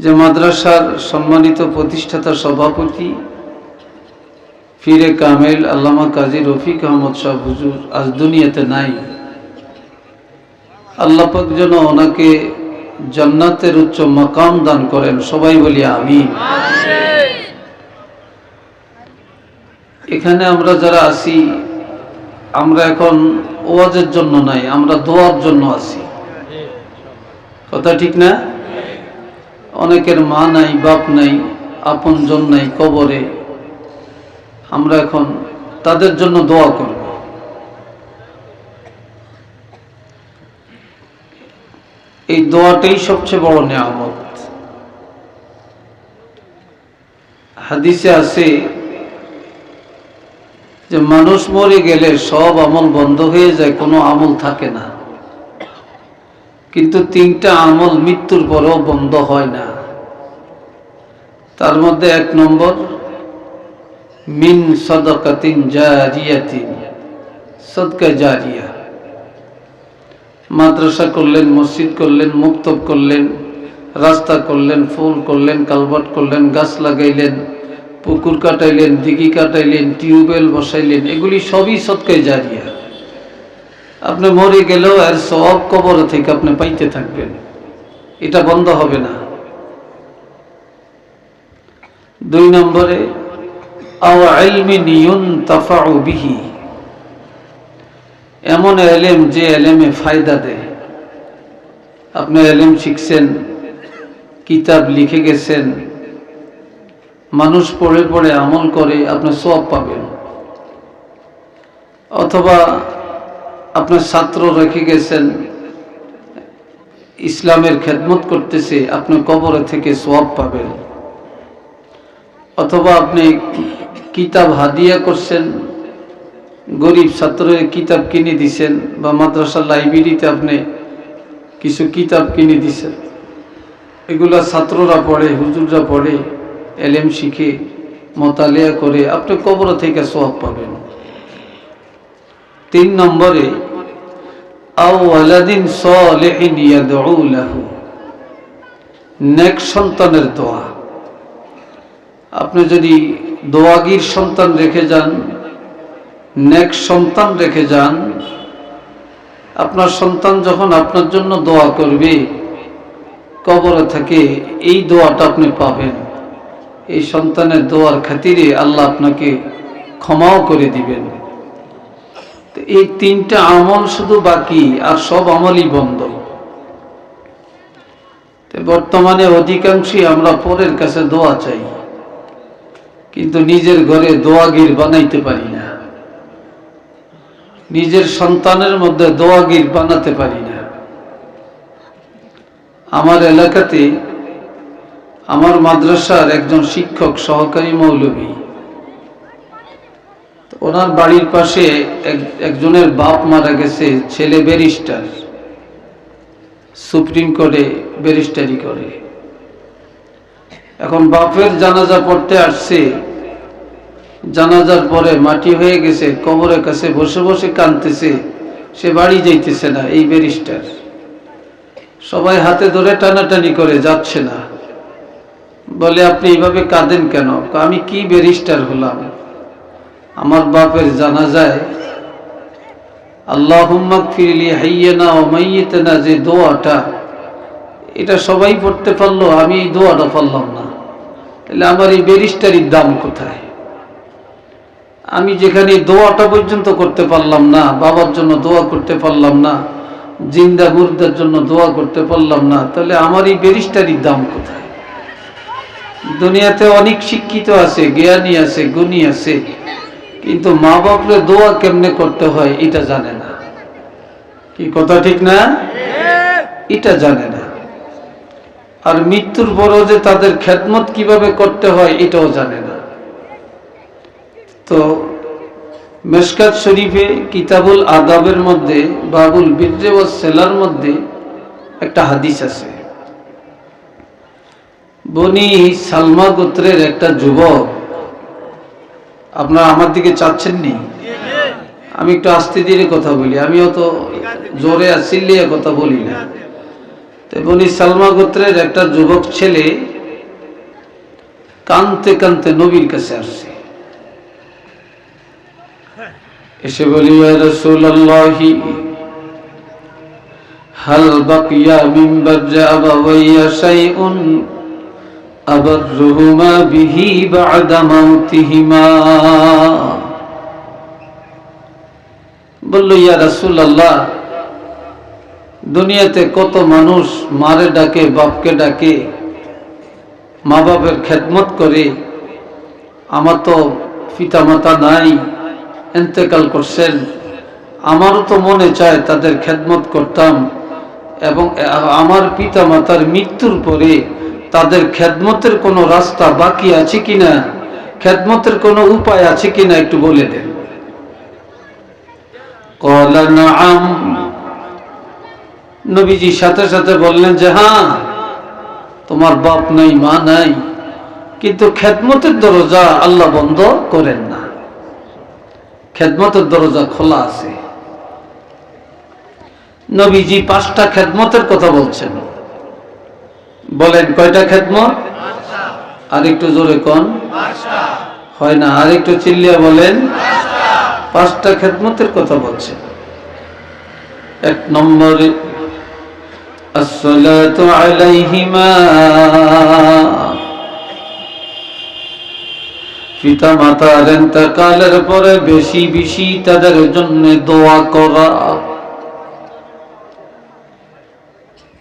যে মাদ্রাসার সম্মানিত প্রতিষ্ঠাতা সভাপতি পীরে কামেল আল্লামা কাজী রফিক আহমদ শাহ হুজুর আজ দুনিয়াতে নাই। আল্লাহ পাক যেন ওনাকে জান্নাতের উচ্চ মাকাম দান করেন, সবাই বলি আমিন। এখানে আমরা যারা আছি, আমরা এখন ওয়াজের জন্য নাই, আমরা দোয়ার জন্য আছি। কথা ঠিক না? অনেকের মা নাই, বাপ নাই, আপনজন নাই কবরে, আমরা এখন তাদের জন্য দোয়া করব। এই দোয়াটাই সবচেয়ে বড় নিয়ামত। হাদিসে আছে যে মানুষ মরে গেলে সব আমল বন্ধ হয়ে যায়, কোনো আমল থাকে না। কিন্তু তিনটা আমল মৃত্যুর পরেও বন্ধ হয় না। তার মধ্যে এক নম্বর, মিন সাদাকাতিন জারিয়াতিন, সদকা জারিয়া। মাদ্রাসা করলেন, মসজিদ করলেন, মুক্তব করলেন, রাস্তা করলেন, ফুল করলেন, কালভার্ট করলেন, গাছ লাগাইলেন, পুকুর কাটাইলেন, দিঘি কাটাইলেন, টিউবওয়েল বসাইলেন, এগুলি সবই সদকা জারিয়া। আপনি মরে গেলেও আর সব কবর থেকে আপনি পাইতে থাকবেন, এটা বন্ধ হবে না। দুই নম্বরে, আও ইলমিন ইউনতাফাউ বিহি, এমন এলেম যে এলেমে ফায়দা দেয়। আপনি এলেম শিখছেন, কিতাব লিখে গেছেন, মানুষ পড়ে পড়ে আমল করে, আপনি সওয়াব পাবেন। অথবা আপনার ছাত্র রেখে গেছেন, ইসলামের খেদমত করতেছে, আপনি কবরে থেকে সওয়াব পাবেন। অথবা আপনি কিতাব হাদিয়া করছেন, গরিব ছাত্রের কিতাব কিনে দিছেন, বা মাদ্রাসার লাইব্রেরিতে আপনি কিছু কিতাব কিনে দিছেন, এগুলা ছাত্ররা পড়ে, হুজুররা পড়ে, এলেম শিখে, মোতালেয়া করে, আপনি কবর থেকে সওয়াব পাবেন। তিন নম্বরে, আও ওয়ালাদিন সালিহিন ইয়াদউ লাহু, নেক সন্তানের দোয়া। আপনি যদি দোয়াগীর সন্তান রেখে যান, নেক সন্তান রেখে যান, আপনার সন্তান যখন আপনার জন্য দোয়া করবে কবরে থেকে, এই দোয়াটা আপনি পাবেন। এই সন্তানের দোয়ার খাতিরে আল্লাহ আপনাকে ক্ষমাও করে দিবেন। তো এই তিনটা আমল শুধু বাকি, আর সব আমলই বন্ধ। বর্তমানে অধিকাংশই আমরা পরের কাছে দোয়া চাই, কিন্তু নিজের ঘরে দোয়াগীর বানাইতে পারি না, নিজের সন্তানের মধ্যে দোয়াগীর বানাতে পারি না। আমার এলাকাতে আমার মাদ্রাসার একজন শিক্ষক, সহকারী মৌলভী, ওনার বাড়ির পাশে একজনের বাপ মারা গেছে, ছেলে ব্যারিস্টার, সুপ্রিম কোর্টে ব্যারিস্টারি করে। এখন বাপের জানাজা পড়তে আসছে, জানাজার পরে মাটি হয়ে গেছে, কবরের কাছে বসে বসে কাঁদতেছে, সে বাড়ি যাইতেছে না। এই ব্যারিস্টার, সবাই হাতে ধরে টানাটানি করে, যাচ্ছে না। বলে, আপনি এইভাবে কাঁদেন কেন? আমি কি ব্যারিস্টার হলাম? আমার বাপের জানাজায় আল্লাহুম্মা গফিরলি হাইয়ানা ওয়া মাইয়িতানা, যে দোয়াটা, এটা সবাই পড়তে পারলো, আমি এই দোয়াটা পারলাম না। তাহলে আমার এই ব্যারিস্টারির দাম কোথায়? আমি যেখানে দোয়াটা পর্যন্ত করতে পারলাম না, বাবার জন্য দোয়া করতে পারলাম না, জিন্দা মুর্দার জন্য দোয়া করতে পারলাম না, তাহলে আমার এই ব্যারিস্টারির দাম কোথায়? দুনিয়াতে অনেক শিক্ষিত আছে, জ্ঞানী আছে, গুণী আছে, কিন্তু মা বাপরে দোয়া কেমনে করতে হয় এটা জানে না। কি কথা ঠিক না? এটা জানে না। আর মৃত্যুর পরও যে তাদের খেদমত কিভাবে করতে হয় এটাও জানে না। তো মিশকাত শরীফে কিতাবুল আদাবের মধ্যে, বাবুল বিররে ওয়াস সিলার মধ্যে একটা হাদিস আছে। বনি সালমা গোত্রের একটা যুবক, আপনারা আমার দিকে চাচ্ছেন নি? আমি একটু আস্তে ধীরে কথা বলি, আমি অত জোরে চিল্লিয়ে কথা বলি না। তো বনি সালমা গোত্রের একটা যুবক ছেলে কানতে কানতে নবীর কাছে আসছে, এসে বলি, ইয়া রাসূলুল্লাহি হাল বাকিয়া মিন বাররি আবাওয়াইয়া শাইউন আবাররুহুমা বিহি বা'দা মাউতিহিমা। বলল, ইয়া রাসূলুল্লাহ, দুনিয়াতে কত মানুষ মারে ডাকে, বাপকে ডাকে, মা বাপের খেদমত করে। আমার তো পিতা মাতা নাই, ইন্তেকাল করছেন। আমারও তো মনে চায় তাদের খেদমত করতাম, এবং আমার পিতা মাতার মৃত্যুর পরে তাদের খেদমতের কোনো রাস্তা বাকি আছে কিনা, খেদমতের কোনো উপায় আছে কিনা একটু বলে দেন। ক্বালা নাআম, নবীজি সাথে সাথে বললেন যে হ্যাঁ, তোমার বাপ নাই, মা নাই, কিন্তু খেদমতের দরজা আল্লাহ বন্ধ করেন না, খেদমতের দরজা খোলা আছে। নবীজি 5টা খেদমতের কথা বলছেন। বলেন কয়টা খেদমত? আর একটু জোরে কোন? হয় না, আর একটু চিল্লিয়া বলেন। 5টা খেদমতের কথা বলছেন। 1 নম্বরে আসসালাতু আলাইহিমা, পিতা মাতার ইন্তেকালের পরে বেশি বেশি তাদের জন্য দোয়া করা।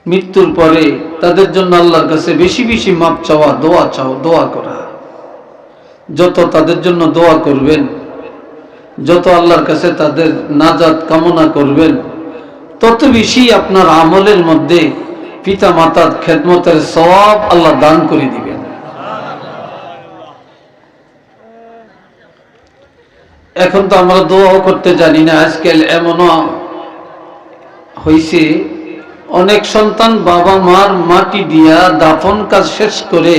মৃত্যুর পরে তাদের জন্য আল্লাহর কাছে বেশি বেশি মাপ চাওয়া, দোয়া চাও, দোয়া করা। যত তাদের জন্য দোয়া করবেন, যত আল্লাহর কাছে তাদের নাজাত কামনা করবেন, তত বেশি আপনার আমলের মধ্যে পিতা মাতার খেদমতের সওয়াব আল্লাহ দান করে দিবেন। এখন তো আমরা দোয়াও করতে জানি না। আজকাল এমনও হয়েছে, অনেক সন্তান বাবা মার মাটি দিয়া দাফন কাজ শেষ করে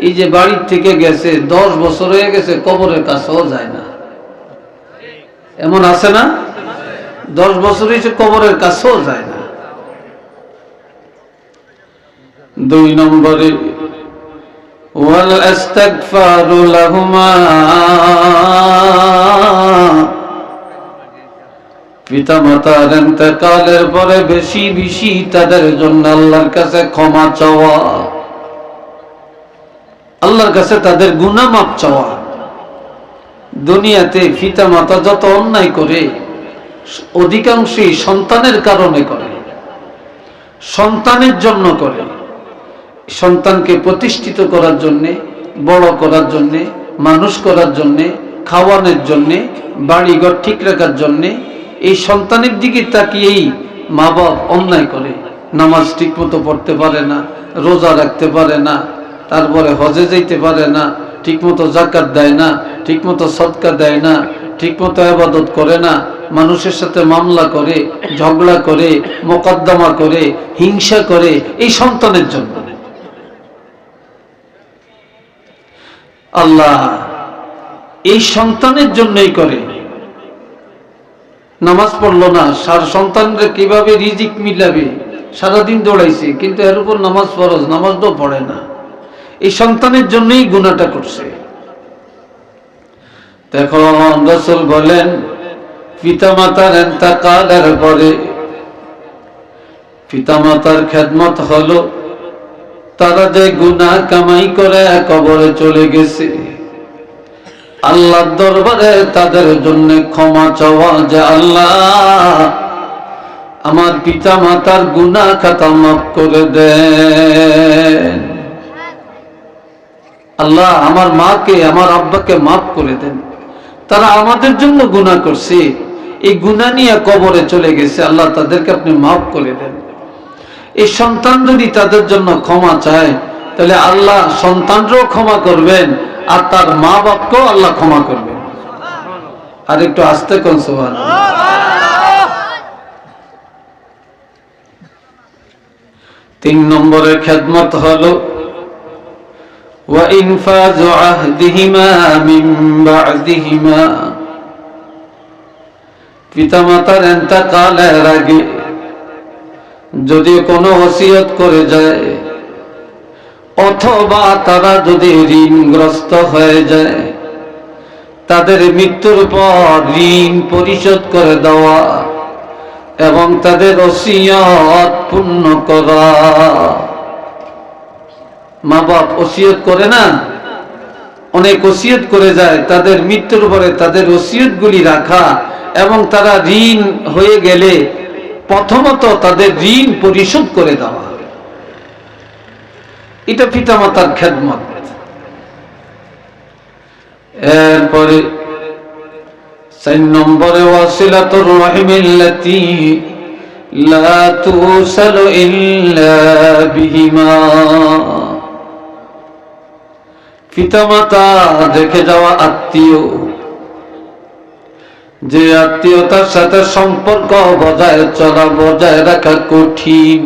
এই যে বাড়ির থেকে গেছে, 10 বছর হয়ে গেছে, কবরের কাছেও যায় না। এমন আছে না? 10 বছর হয়েছে, কবরের কাছেও যায় না। 2 নম্বরে ওয়াল ইস্তিগফারু লাহুমা, পিতা মাতার ইন্তেকালের পরে বেশি বেশি তাদের জন্য আল্লাহর কাছে ক্ষমা চাওয়া, আল্লাহর কাছে তাদের গুনাহ মাপ চাওয়া। দুনিয়াতে পিতা মাতা যত অন্যায় করে, অধিকাংশই সন্তানের কারণে করে, সন্তানের জন্য করে। সন্তানকে প্রতিষ্ঠিত করার জন্যে, বড় করার জন্যে, মানুষ করার জন্যে, খাওয়ানোর জন্যে, বাড়িঘর ঠিক রাখার জন্যে, এই সন্তানের দিকে তাকিয়েই মা বাপ অন্যায় করে। নামাজ ঠিক মতো পড়তে পারে না, রোজা রাখতে পারে না, তারপরে হজে যাইতে পারে না, ঠিক মতো যাকাত দেয় না, ঠিক মতো সদকা দেয় না, ঠিক মতো ইবাদত করে না, মানুষের সাথে মামলা করে, ঝগড়া করে, মোকদ্দমা করে, হিংসা করে, এই সন্তানের জন্য। আল্লাহ এই সন্তানের জন্যই করে। নামাজ পড়লো না, সন্তানরা কিভাবে রিজিক মিলাবে, সারাদিন দৌড়াইছে, কিন্তু এর উপর নামাজ ফরজ, নামাজটাও পড়ে না। এই সন্তানের জন্যই গুনাহটা করছে। দেখো, রাসূল বলেন, পিতামাতার ইন্তেকালের পরে পিতামাতার খেদমত হলো তারা যে গুনাহ কামাই করে কবরে চলে গেছে, আল্লাহর দরবারে তাদের জন্য ক্ষমা চাওয়া, যে আল্লাহ আমার পিতা মাতার গুনাহ খাতা মাফ করে দেন, আল্লাহ আমার মাকে, আমার আব্বাকে মাফ করে দেন, তারা আমাদের জন্য গুনাহ করছে, এই গুনাহ নিয়ে কবরে চলে গেছে, আল্লাহ তাদেরকে আপনি মাফ করে দেন। এই সন্তান যদি তাদের জন্য ক্ষমা চায়, তাহলে আল্লাহ সন্তানরাও ক্ষমা করবেন, আর তার মা বাপকেও আল্লাহ ক্ষমা করবেন। আর একটু আস্তে কোন সুবহানাল্লাহ। 3 নম্বরের খেদমত হলো ওয়া ইনফাযু আহদিহিমা মিন বা'দিহিমা, পিতামাতার ইন্তেকালের আগে যদি কোনো ওসিয়ত করে যায় অথবা তারা যদি ঋণগ্রস্ত হয়ে যায়, তাদের মৃত্যুর পর ঋণ পরিশোধ করে দেওয়া এবং তাদের ওসিয়ত পূর্ণ করা। মা বাপ ওসিয়ত করে না, অনেক ওসিয়ত করে যায়, তাদের মৃত্যুর পরে তাদের ওসিয়তগুলি রাখা এবং তারা ঋণ হয়ে গেলে প্রথমত তাদের ঋণ পরিশোধ করে দেওয়া। এটা পিতামাতার খেদমত। এরপরে ৪ নম্বরে ওয়াসিলাতুর রাহিমিল্লাতী লা তুসালু ইল্লা বিহিমা। পিতামাতা রেখে যাওয়া আত্মীয়, যে আত্মীয়তার সাথে সম্পর্ক বজায় রাখা কঠিন,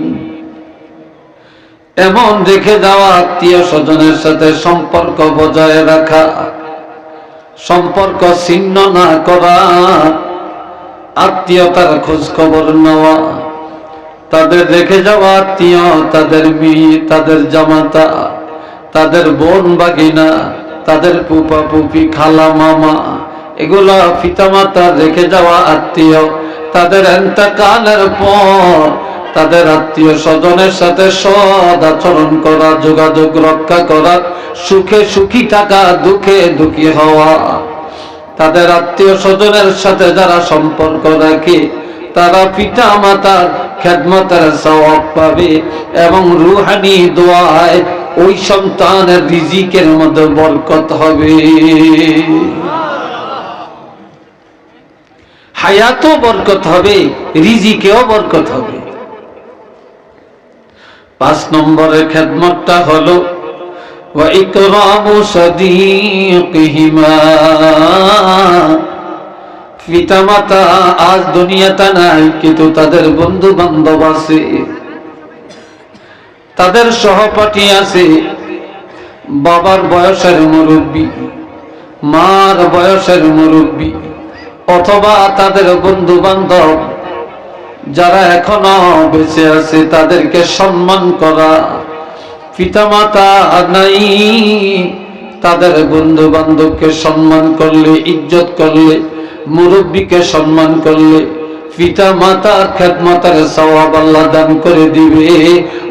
এমন রেখে যাওয়া আত্মীয় স্বজনের সাথে সম্পর্ক বজায় রাখা, সম্পর্ক ছিন্ন না করা, আত্মীয়তার খোঁজ খবর নেওয়া, তাদের রেখে যাওয়া আত্মীয়, তাদের মেয়ে, তাদের জামাতা, তাদের বোন বাগিনা, তাদের ফুপা ফুপি, খালা মামা, এগুলা পিতামাতা রেখে যাওয়া আত্মীয়। তাদের ইন্তেকালের পর তাদের আত্মীয় স্বজনের সাথে সৎ আচরণ করা, যোগাযোগ রক্ষা করা, সুখে সুখী থাকা, দুঃখে দুঃখী হওয়া। তাদের আত্মীয় স্বজনের সাথে যারা সম্পর্ক রাখে তারা পিতা মাতার খেদমতের সওয়াব পাবে এবং রূহানি দোয়ায় ওই সন্তানের রিজিকের মধ্যে বরকত হবে, হায়াতেও বরকত হবে, রিজিকেও বরকত হবে। ৫ নম্বরের খেদমতটা হলো ওয়া ইকরামু সাদীকিহিমা। পিতামাতা আজ দুনিয়াতে নাই, কিন্তু তাদের বন্ধু বান্ধব আছে, তাদের সহপাঠী আছে, বাবার বয়সের মুরব্বী, মার বয়সের মুরব্বী, অথবা তাদের বন্ধু বান্ধব যারা এখনো বেঁচে আছে তাদেরকে সম্মান করা। পিতামাতা নাই, তাদের বন্ধু বান্ধবকে সম্মান করলে, ইজ্জত করলে, মুরব্বীকে সম্মান করলে পিতা মাতার খেদমতের সওয়াব আল্লাহ দান করে দিবে।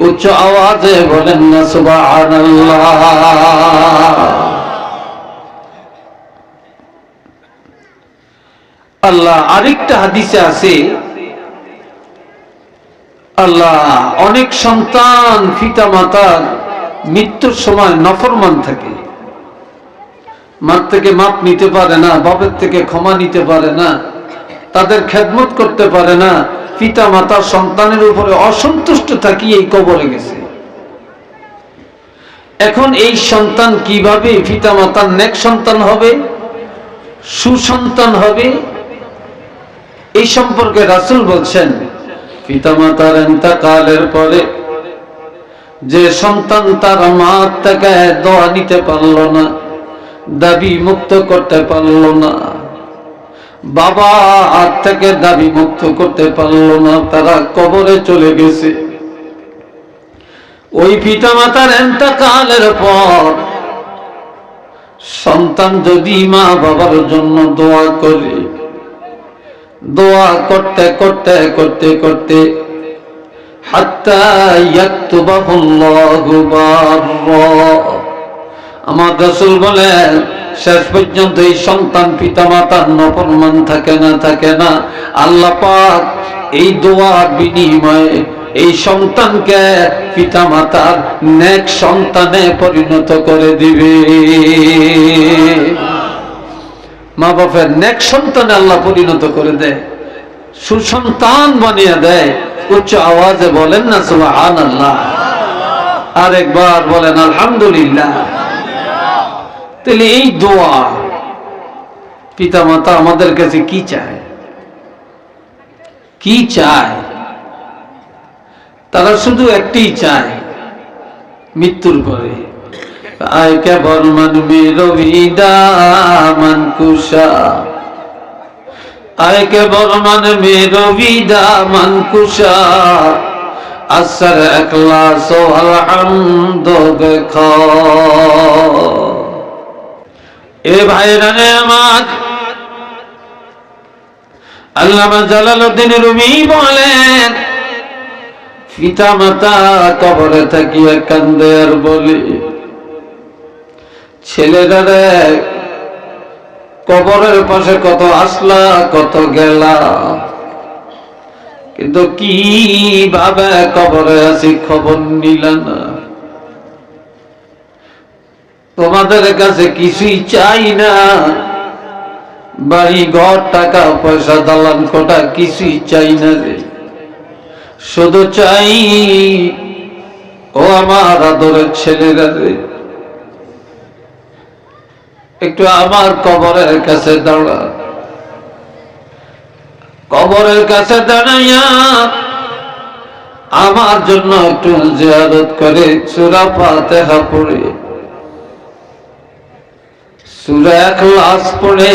উচ্চ আওয়াজে বলেন না সুবহানাল্লাহ। আল্লাহ আরেকটা হাদিসে আছে, আল্লাহ অনেক সন্তান পিতা মাতার মৃত্যুর সময় নফরমান থাকে, মার থেকে মাপ নিতে পারে না, বাপের থেকে ক্ষমা নিতে পারে না, তাদের খেদমত করতে পারে না, পিতা মাতার সন্তানের উপরে অসন্তুষ্ট থাকি এই কবরে গেছে। এখন এই সন্তান কিভাবে পিতা মাতার নেক সন্তান হবে, সুসন্তান হবে, এই সম্পর্কে রাসূল বলছেন পিতা মাতার ইন্তেকালের পরে যে সন্তান তার মা থেকে দোয়া নিতে পারল না, দাবি মুক্ত করতে পারল না, বাবা হাত থেকে দাবি মুক্ত করতে পারল না, তারা কবরে চলে গেছে। ওই পিতা মাতার ইন্তেকালের পর সন্তান যদি মা বাবার জন্য দোয়া করে, দোয়া করতে করতে করতে করতে হাত্তা ইয়াকতুবাহুল্লাহু বাররা, আমার রাসূল বলেন শেষ পর্যন্ত এই সন্তান পিতা মাতার নাফরমান থাকে না, আল্লাহ পাক এই দোয়ার বিনিময়ে এই সন্তানকে পিতা মাতার নেক সন্তানে পরিণত করে দিবে। মা বাপের নেক সন্তানে আল্লাহ পরিণত করে দেয়, সুসন্তান বানিয়ে দেয়। উচ্চ আওয়াজে বলেন না সুবহানাল্লাহ, আরেকবার বলেন আলহামদুলিল্লাহ। তাহলে এই দোয়া পিতা মাতা আমাদের কাছে কি চায়, কি চায়? তারা শুধু একটিই চায়, মৃত্যুর পরে আয় কে বর্মন মেরবিদা মান কুশা, আয় কে বর্মন মেরবিদা মান কুশা, আসর ইখলাস ও আলহামদ বেখা। এ ভাইরা রে আমার, আল্লামা জালালউদ্দিন রুমি বলেন, পিতা মাতা কবরে থাকিয়া কান্দে আর বলে, ছেলেরা রে কবরের পাশে কত আসলা কত গেলা, কিন্তু কিভাবে কবরে আছি খবর নিলা না। তোমাদের কাছে কিছুই চাই না, বাড়ি ঘর টাকা পয়সা দালান কোটা কিছুই চাই না রে, শুধু চাই ও আমার আদরের ছেলেরা রে, একটু আমার কবরের কাছে দাঁড়া, কবরের কাছে দাঁড়াইয়া আমার জন্য একটু জিয়ারত করে সূরা ফাতিহা পড়ে, সূরা ইখলাস পড়ে,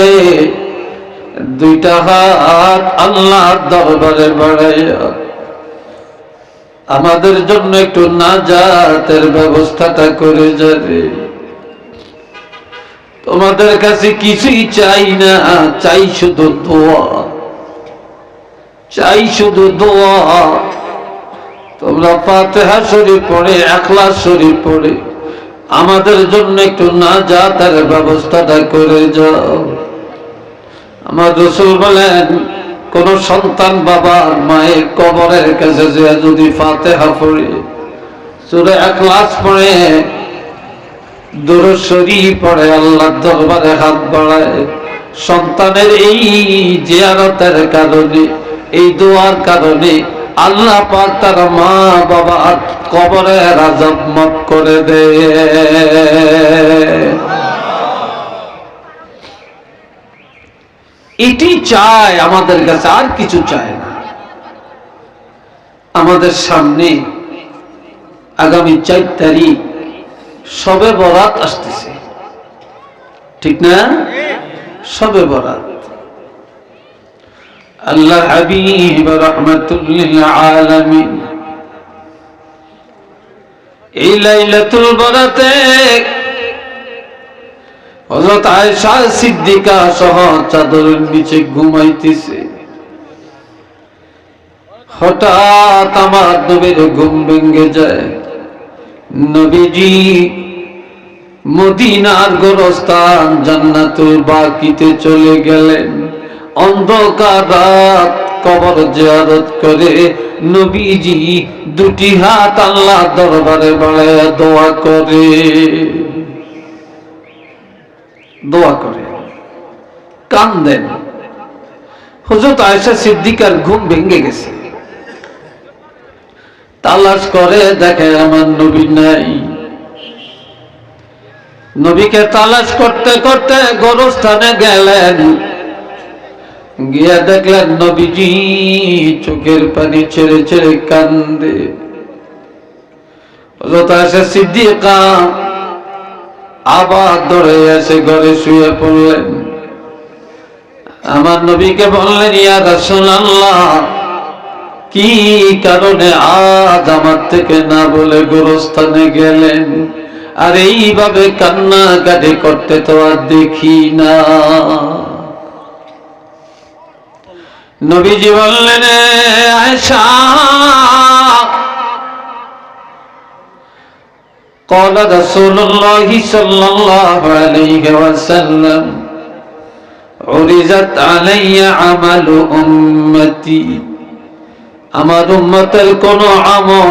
দুইটা হাত আল্লাহর দরবারে বাড়াইয়া আমাদের জন্য একটু নাজাতের ব্যবস্থাটা করে যাবে। তোমাদের কাছে কিছুই চাই না, চাই শুধু দোয়া, চাই শুধু দোয়া। তোমরা ফাতিহা শরীফ পড়ে ইখলাস শরীফ পড়ে আমাদের জন্য একটু নাজাতের ব্যবস্থাটা করে যাও। আমার রাসূল বলেন, কোন সন্তান বাবার মায়ের কবরের কাছে যে যদি ফাতিহা পড়ে, সূরা ইখলাস পড়ে, দুরূদ শরীফ পড়ে, আল্লাহর দরবারে হাত বাড়ায়, সন্তানের এই জিয়ারতের কারণে, এই দোয়ার কারণে আল্লাহ পাক তার মা বাবার কবরের আযাব মাফ করে দেয়। এটি চায় আমাদের কাছে, আর কিছু চায় না। আমাদের সামনে আগামী 4 তারিখ শবে বরাত আসতেছে, ঠিক না? শবে বরাত, আল্লাহ হাবিব রাহমাতুল লিল আলামিন এই লাইলাতুল বরাতে হযরত আয়েশা সিদ্দিকা সহ চাদরের নিচে ঘুমাইতেছে। হঠাৎ আমার নবীর ঘুম ভেঙে যায়। নবীজি মদিনার গোরস্থান জান্নাতুল বাকিতে চলে গেলেন। অন্ধকার রাত কবর জিয়ারত করে নবীজি দুটি হাত আল্লাহর দরবারে বাড়ায়া দোয়া করে, দোয়া করে কান্দেন। হযরত আয়েশা সিদ্দিকার ঘুম ভেঙে গেছে। তালাশ করে দেখে আমার নবী নাই। নবীকে তালাশ করতে করতে গোরস্থানে গেলেন, গিয়া দেখলেন নবীজি চোখের পানি ছেড়ে ছেড়ে কান্দে। হযরত আয়েশা সিদ্দিকা আবার দৌড়ে এসে ঘরে শুয়ে পড়লেন। আমার নবীকে বললেন, ইয়া রাসূলুল্লাহ, কি কারণে আজ আমার থেকে না বলে গোরস্থানে গেলেন? আর এইভাবে কান্নাকাটি করতে তো আর দেখি না। নবীজি বললেন, আয়েশা, قال رسول الله صلى الله عليه وسلم عرضت علي عمل أمتي আমার উম্মতের কোন আমল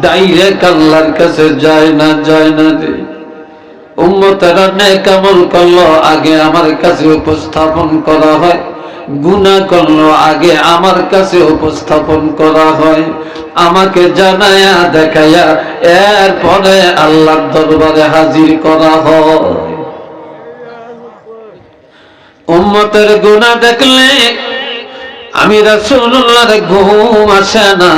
ডাইরেক্ট আল্লাহর কাছে যায় না রে। উম্মতেরা নেক আমল করলো আগে আমার কাছে উপস্থাপন করা হয়, গুনাহ করলো আগে আমার কাছে উপস্থাপন করা হয়, আমাকে জানায়া দেখায়া এরপরে আল্লাহর দরবারে হাজির করা হয়। উম্মতের গুনাহ দেখলে আমি রাসূলুল্লাহর ঘুম আসে না।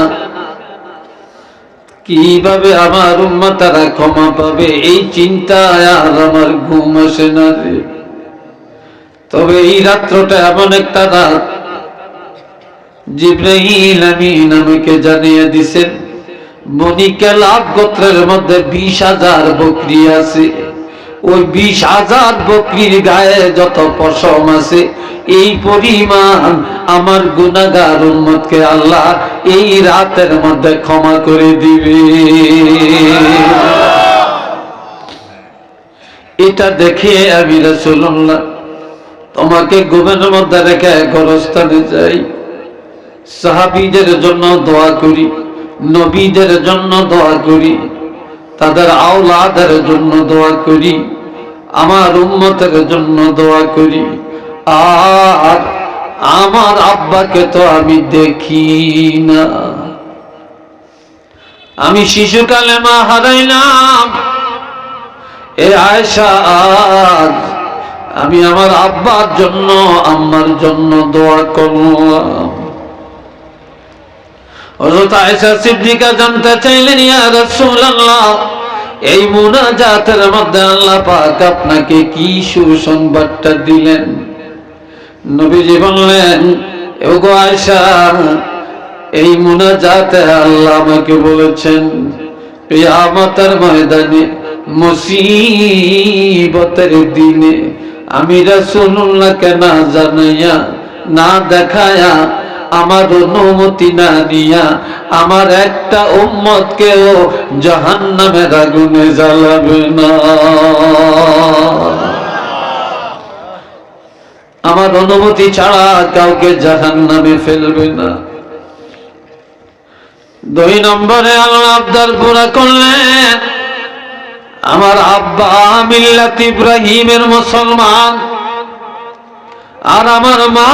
কিভাবে আমার উম্মতরা ক্ষমা পাবে এই চিন্তায় আর আমার ঘুম আসে না রে। তবে এই রাত্রটা এমন একটা রাত, জিবরাইল আমিন আমাকে জানিয়ে দিছেন বনি কিলাব গোত্রের মধ্যে 20,000 বকরি আছে। ওই 20,000 বকরির গায়ে যত পশম আছে, এই পরিমাণ আমার গুনাহগার উম্মতকে আল্লাহ এই রাতের মধ্যে ক্ষমা করে দিবে। এটা দেখে আমি রাসূলুল্লাহ তোমাকে ঘুমের মধ্যে রেখে গোরস্থানে যাই, সাহাবীদের জন্য দোয়া করি, নবীদের জন্য দোয়া করি, তাদের আওলাদের জন্য দোয়া করি, আমার উম্মতের জন্য দোয়া করি। আর আমার আব্বাকে তো আমি দেখি না, আমি শিশুকালে মা হারাইলাম। এ আয়েশা, আজ আমি আমার আব্বার জন্য আম্মার জন্য দোয়া করলাম। হযরত আয়েশা সিদ্দিকা জানতে চাইলেন, ইয়া রাসূলুল্লাহ, এই মুনাজাতের মধ্যে আল্লাহ পাক আপনাকে কি সুসংবাদটা দিলেন? নবীজি বললেন, ওগো আয়েশা, এই মুনাজাতে আল্লাহ আমাকে বলেছেন কিয়ামতের ময়দানে মুসিবতের দিনে আমি রাসূলুল্লাহকে না জানাইয়া না দেখায়া আমার অনুমতি না নিয়া আমার একটা উম্মতকেও জাহান্নামের আগুনে জ্বালাবে না, আমার অনুমতি ছাড়া কাউকে জাহান্নামে ফেলবে না। 2 নম্বরে আল্লাহ আবদার পুরা করলেন, আমার আব্বা মিল্লাত ইব্রাহিমের মুসলমান আর আমার মা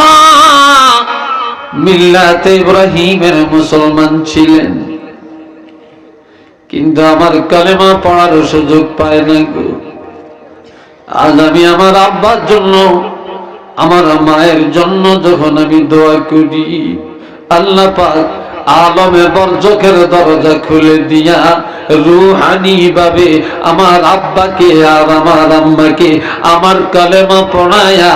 মিল্লাত ইব্রাহিমের মুসলমান ছিলেন, কিন্তু আমার কালেমা পড়ার সুযোগ পায় না গো। আজ আমি আমার আব্বার জন্য আমার মায়ের জন্য যখন আমি দোয়া করি, আল্লাহ পাক আলমে বরজখের দরজা খুলে দিয়া রূহানি ভাবে আমার আব্বাকে আর আমার আম্মাকে আমার কালেমা পড়ায়া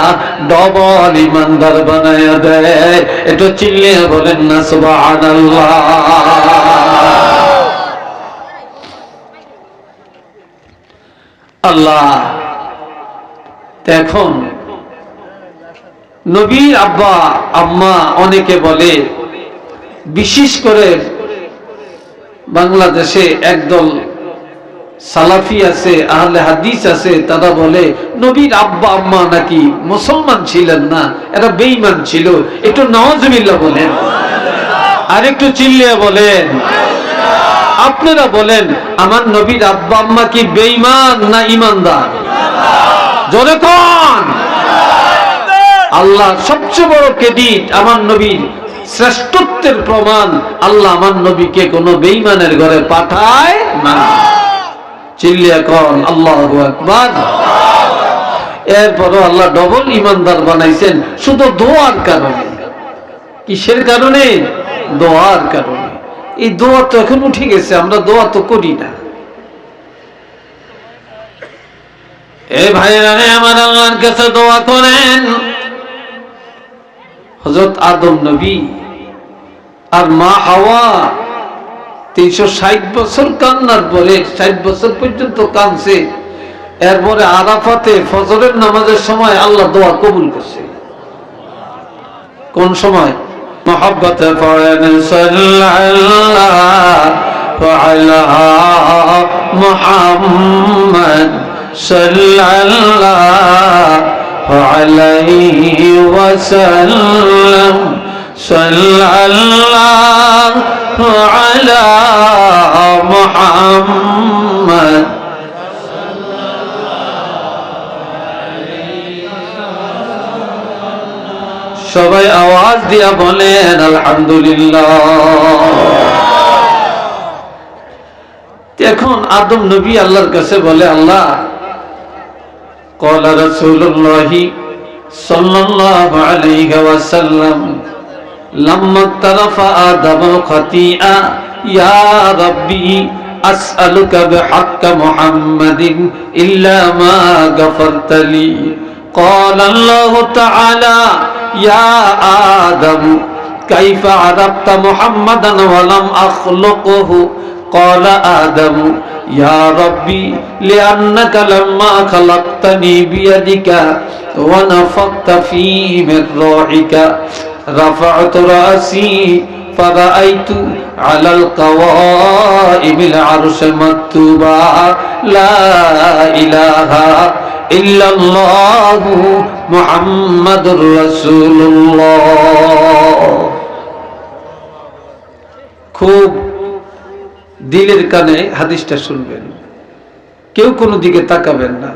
ডবল ইমানদার বানায়া দেয়। একটু চিল্লিয়ে বলেন না সুবহানাল্লাহ। আল্লাহ এখন নবীর আব্বা আম্মা অনেকে বলে, বিশেষ করে বাংলাদেশে একদল সালাফি আছে, আহলে হাদিস আছে, তারা বলে নবীর আব্বা আম্মা নাকি মুসলমান ছিলেন না, এরা বেঈমান ছিল। একটু নাউজুবিল্লাহ বলেন, আর একটু চিল্লিয়ে বলেন। আপনারা বলেন, আমার নবীর আব্বা আম্মা কি বেঈমান না ঈমানদার? জোরে কোন? আল্লাহ সবচেয়ে বড় ক্রেডিট, আমার নবীর শ্রেষ্ঠত্বের প্রমাণ, আল্লাহ আমার নবীকে কোন বেঈমানের ঘরে পাঠায় না। চিল্লিয়া কোন আল্লাহু আকবার। এরপরও আল্লাহ ডবল ইমানদার বানাইছেন শুধু দোয়ার কারণে। কিসের কারণে? দোয়ার কারণে। এই দোয়া তো এখন উঠে গেছে, আমরা দোয়া তো করি না। এ ভাইরা, আমার আল্লাহর কাছে দোয়া করেন। হযরত আদম নবী আর মা হাওয়া 360 বছর কান্নার পরে 60 বছর পর্যন্ত কাঁদছে। এরপরে আরাফাতে ফজরের নামাজের সময় আল্লাহ দোয়া কবুল করছে। কোন সময়? মহব্বতে পড়েন সাল্লাল্লাহু আলা মুহাম্মদ সাল্লাল্লাহু আলাইহি ওয়াসাল্লাম সাল্লাল্লাহু আলা মুহাম্মদ। সবাই আওয়াজ দিয়া বলেন আলহামদুলিল্লাহ। এখন আদম নবী আল্লাহর কাছে বলে, আল্লাহ قال رسول الله صلى الله عليه وسلم لما اقترف آدم خطيئة يا ربي أسألك بحق محمد إلا ما غفرت لي قال الله تعالى يا آدم كيف عرفت محمدا ولم أخلقه قال آدم يا ربي لأنك لما خلقتني بيدك ونفخت في من روحك رفعت رأسي فرأيت على القوائم العرش مكتوبا لا إله إلا الله محمد رسول الله. খুব দিলের কানে হাদিসটা শুনবেন, কেউ কোনো দিকে তাকাবেন না।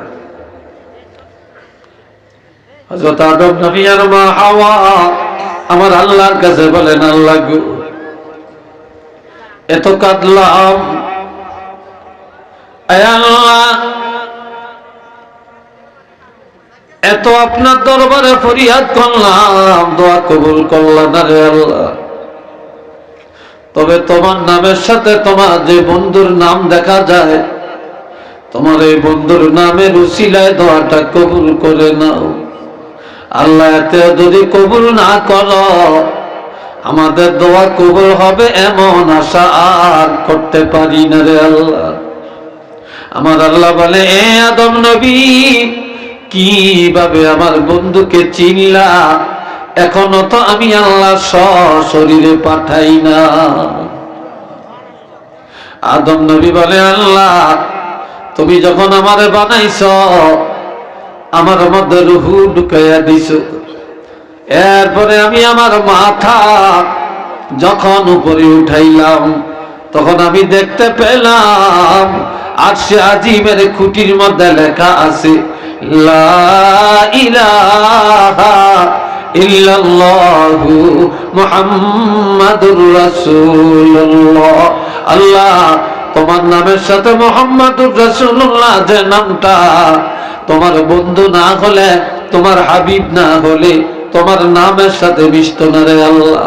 হযরত আদম নবী আর মা হাওয়া আমার আল্লাহর কাছে বলেন, আল্লাহ গো, এত কাঁদলাম, আয় আল্লাহ, এত আপনার দরবারে ফরিয়াদ করলাম, দোয়া কবুল করলাম না রে আল্লাহ। তবে তোমার নামের সাথে তোমার যে বন্ধুর নাম দেখা যায়, তোমার এই বন্ধুর নামের উসিলায় দোয়াটা কবুল করে নাও আল্লাহ। এতে যদি কবুল না করো, আমাদের দোয়া কবুল হবে এমন আশা আর করতে পারি না রে আল্লাহ। আমার আল্লাহ বলে, এ আদম নবী, কিভাবে আমার বন্ধুকে চিনলা? এখনো তো আমি আল্লাহ সশরীরে পাঠাই না। আদম নবী বলে, আল্লাহ, তুমি যখন আমারে বানাইছ, আমার মধ্যে রুহু ঢুকাইয়া দিছ, এরপরে আমি আমার মাথা যখন উপরে উঠাইলাম, তখন আমি দেখতে পেলাম আরশে আজিমের খুঁটির মধ্যে লেখা আছে লা ইলাহা ইল্লাল্লাহু মুহাম্মাদুর রাসূলুল্লাহ। আল্লাহ, তোমার নামের সাথে মুহাম্মাদুর রাসূলুল্লাহ যে নামটা, তোমার বন্ধু না হলে, তোমার হাবিব না হলে তোমার নামের সাথে মিশত না রে আল্লাহ।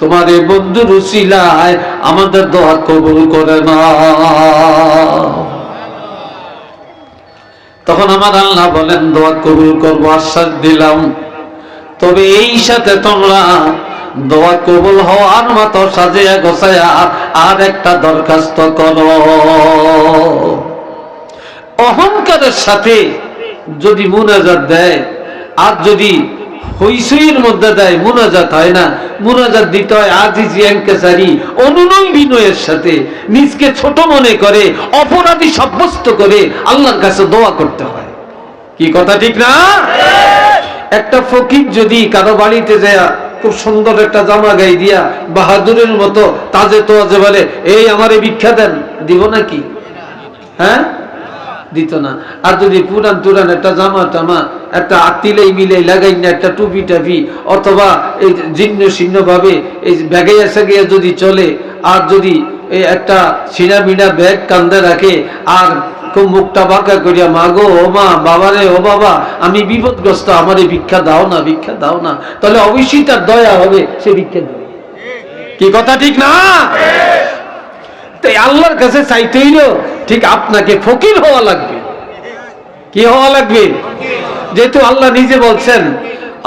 তোমার এই বন্ধুর উসিলায় আমাদের দোয়া কবুল করে না। তখন আমার আল্লাহ বলেন, দোয়া কবুল করবো, আশ্বাস দিলাম। তবে এই সাথে তোমরা দোয়া কবুল হওয়ার মতো সাজিয়া গোছায়া আর একটা দরখাস্ত করো। অহংকারের সাথে যদি মুনাজাত দেয়, আর যদি হইসইয়ের মধ্যে দেয়, মুনাজাত হয় না। মুনাজাত দিতে হয় আজিজি এনকেসারি, অনুনয় বিনয়ের সাথে, নিজকে ছোট মনে করে, অপরাধী সাব্যস্ত করে আল্লাহর কাছে দোয়া করতে হয়। কি কথা ঠিক না? একটা ফকির যদি কারো বাড়িতে যায় খুব সুন্দর একটা জামা গায়ে দিয়া বাহাদুরের মতো তাজে তোয়াজে বলে, এই আমারে ভিক্ষা দেন, দিব নাকি? হ্যাঁ, দিত না। আর যদি পুরান তুরান একটা জামা টামা একটা আতিলেই মিলে লাগাই না, একটা টুপি টাপি অথবা এই জীর্ণ শীর্ণ ভাবে এই ব্যাগাইয়া সাগাইয়া যদি চলে, আর যদি এই একটা ছিঁড়া মিড়া ব্যাগ কান্দে রাখে, আর খুব মুখটা বাঁকা করিয়া, মা গো, ও মা, বাবারে, ও বাবা, আমি বিপদগ্রস্ত, আমারে ভিক্ষা দাও না, ভিক্ষা দাও না, তাহলে অবশ্যই তার দয়া হবে, সে ভিক্ষা দেবে। কি কথা ঠিক না? আল্লাহর কাছে চাইতে হইলো ঠিক আপনাকে ফকির হওয়া লাগবে। কি হওয়া লাগবে? যেহেতু আল্লাহ নিজে বলছেন,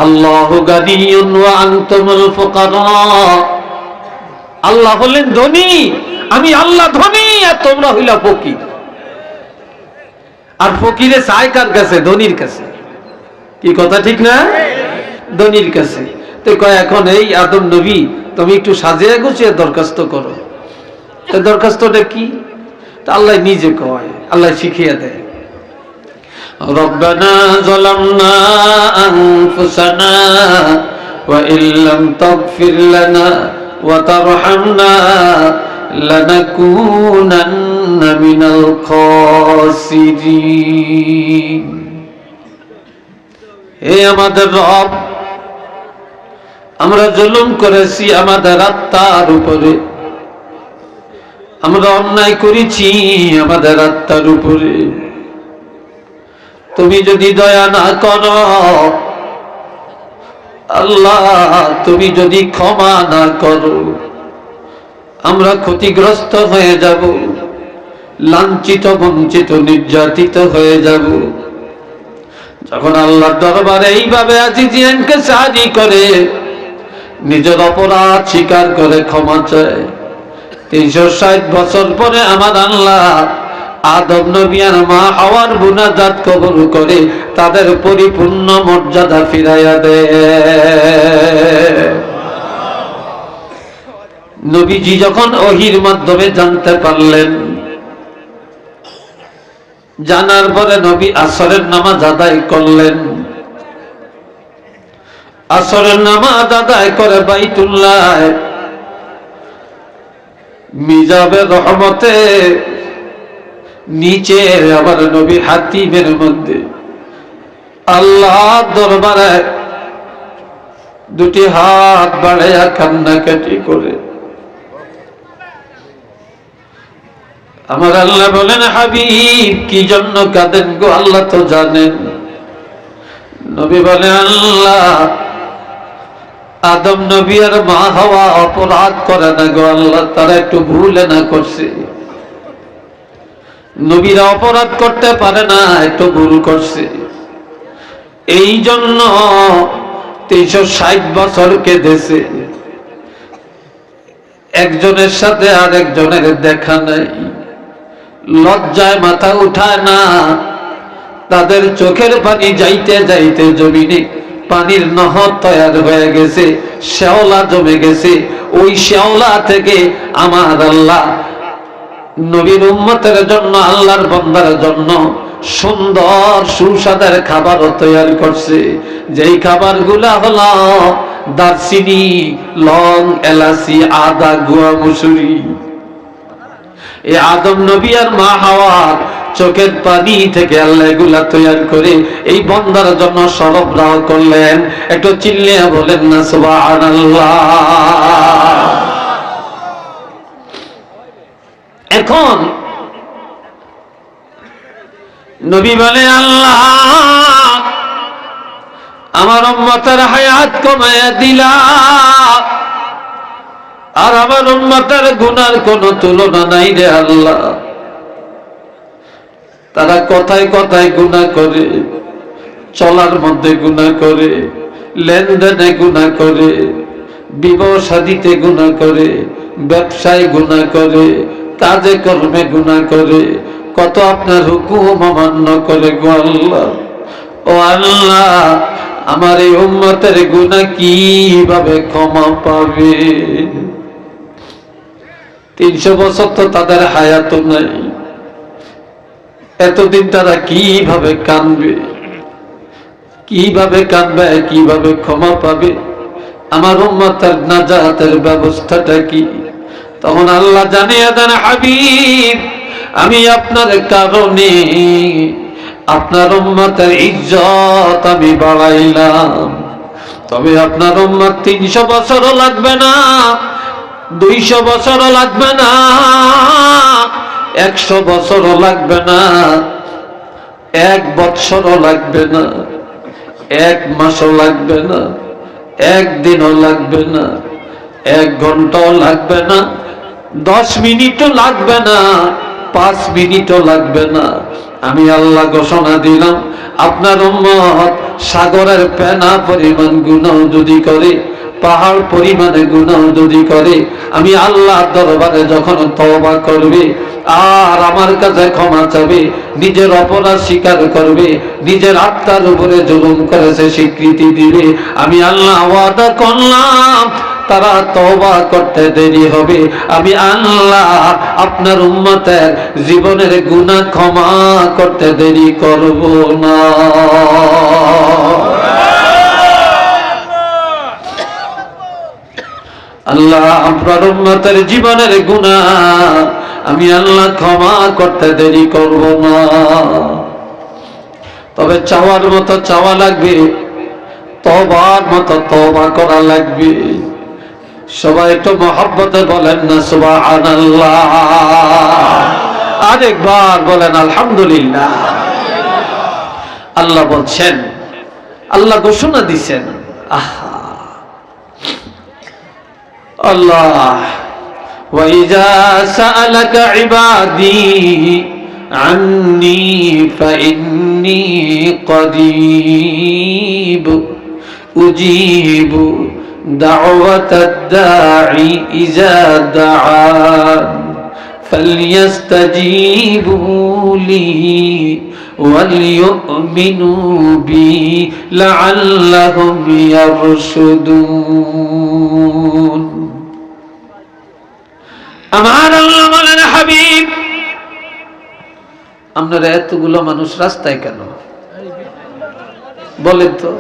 আল্লাহু গানিয়্যুন ওয়া আনতুমুল ফুকারা, আল্লাহ হলেন ধনী, আমি আল্লাহ ধনী, আর তোমরা হইলা ফকির। আর ফকিরে চায় কার কাছে? ধনীর কাছে। কি কথা ঠিক না? ধনীর কাছে। তো কয়, এখন এই আদম নবী, তুমি একটু সাজিয়া গুছিয়ে দরখাস্ত করো। দরখাস্তটা কি? তা আল্লাহ নিজে কয়, আল্লাহ শিখিয়ে দেয়। রব্বানা যালামনা আনফুসানা ওয়া ইল্লাম তাগফির লানা ওয়া তারহামনা লানাকুনান্না মিনাল খাসিরিন। হে আমাদের রব, আমরা জুলুম করেছি আমাদের আত্মার উপরে, আমরা অন্যায় করেছি আমাদের আত্মার উপরে। তুমি যদি দয়া না করো আল্লাহ, তুমি যদি ক্ষমা না করো, আমরা ক্ষতিগ্রস্ত হয়ে যাব, লাঞ্ছিত, বঞ্চিত, নির্যাতিত হয়ে যাব। যখন আল্লাহর দরবারে এইভাবে আজিজি ইনকিসারি করে নিজের অপরাধ স্বীকার করে ক্ষমা চায়, 360 বছর পরে আমার আল্লাহ আদম নবী আর মা হাওয়ার মুনাজাত কবুল করে তাদের পরিপূর্ণ মর্যাদা ফিরাইয়া দেয়। নবীজি যখন ওহীর মাধ্যমে জানতে পারলেন, জানার পরে নবী আসরের নামাজ আদায় করলেন। আসরের নামাজ আদায় করে বাইতুল্লাহ মিজাবের রহমতে নিচে আবার নবী হাতিমের মধ্যে আল্লাহ দরবারে দুটি হাত বাড়াইয়া কান্নাকাটি করে আমার আল্লাহ বলেন, হাবিব কি জন্য কাঁদেন গো? আল্লাহ তো জানেন। নবী বলে, আল্লাহ আদম নবী আর মা হাওয়া অপরাধ করে না গো আল্লাহ, তারা একটু ভুলে না করছে। নবীরা অপরাধ করতে পারে না, একটু ভুল করছে। এই জন্য 360 বছর কেঁদেছে। একজনের সাথে আর একজনের দেখা নাই, লজ্জায় মাথা উঠায় না। তাদের চোখের পানি যাইতে যাইতে জমিনে পানির নহর তৈরি হয়ে গেছে, শ্যাওলা জমে গেছে। ওই শ্যাওলা থেকে আমার আল্লাহ নবীর উম্মতের জন্য, আল্লাহর বান্দার জন্য সুন্দর সুস্বাদের খাবার তৈরি করছে। যেই খাবারগুলা হলো দারচিনি, লং, এলাচি, আদা, গুয়া মসুরি। এই আদম নবী আর মা হাওয়া চোখের পানি থেকে আল্লাহ এগুলা তৈরি করে এই বান্দার জন্য সরবরাহ করলেন। একটু চিল্লিয়া বলেন না সুবহানাল্লাহ। এখন নবী বলে, আল্লাহ আমার উম্মতের হায়াত কমায়া দিলা, আর আমার উম্মতের গুনার কোনো তুলনা নাই রে আল্লাহ। তারা কথায় কথায় গুনাহ করে, চলার মধ্যে গুনাহ করে, লেনদেনে গুনাহ করে, বিবাহ শাদীতে গুনাহ করে, ব্যবসায় গুনাহ করে, কাজে কর্মে গুনাহ করে, কত আপনার হুকুম অমান্য করে গো আল্লাহ। ও আল্লাহ, আমার এই উম্মতের গুনাহ কিভাবে ক্ষমা পাবে? 300 বছর তো তাদের হায়াত নাই, এতদিন তারা কিভাবে কাঁদবে, কিভাবে কাঁদবে, কিভাবে ক্ষমা পাবে? আমার উম্মতের নাজাতের ব্যবস্থাটা কি? তখন আল্লাহ জানিয়ে দেন, হাবিব আমি আপনার কারণে আপনার উম্মতের ইজ্জত আমি বাড়াইলাম। তবে আপনার উম্মত 300 বছরও লাগবে না, 200 বছরও লাগবে না, 100 বছরও লাগবে না, 1 বৎসরও লাগবে না, 1 মাসও লাগবে না, 1 দিনও লাগবে না, 1 ঘন্টাও লাগবে না, 10 মিনিটও লাগবে না, 5 মিনিটও লাগবে না। আমি আল্লাহ ঘোষণা দিলাম, আপনার উম্মত সাগরের ফেনা পরিমাণ গুনাহ যদি করে, পাহাড় পরিমাণে গুনাহ যদি করে, আমি আল্লাহর দরবারে যখন তওবা করবে আর আমার কাছে ক্ষমা চাবে, নিজের অপরাধ স্বীকার করবে, নিজের আত্মার উপরে জুলুম করেছে স্বীকৃতি দিবে, আমি আল্লাহ ওয়াদা করলাম তারা তওবা করতে দেরি হবে। আমি আল্লাহ আপনার উম্মতের জীবনের গুনাহ ক্ষমা করতে দেরি করব না। আল্লাহ আপনার উম্মতের জীবনের গুনাহ আমি আল্লাহ ক্ষমা করতে দেরি করব না। তবে চাওয়ার মতো চাওয়া লাগবে, তওবার মতো তওবা করা লাগবে। সবাই একটু মহব্বতে বলেন না সুবহানাল্লাহ, আরেকবার বলেন আলহামদুলিল্লাহ। আল্লাহ বলছেন, আল্লাহ ঘোষণা দিচ্ছেন, আহা আল্লাহ وَإِذَا سَأَلَكَ عِبَادِي عَنِّي فَإِنِّي قَرِيبٌ أُجِيبُ دعوة الداعي إذا دعان فليستجيبوا لي وليؤمنوا بي لعلهم يرشدون আমার আল্লাহ বলেন হাবিব আপনারা এতগুলো মানুষ রাস্তায় কেন বলেন তো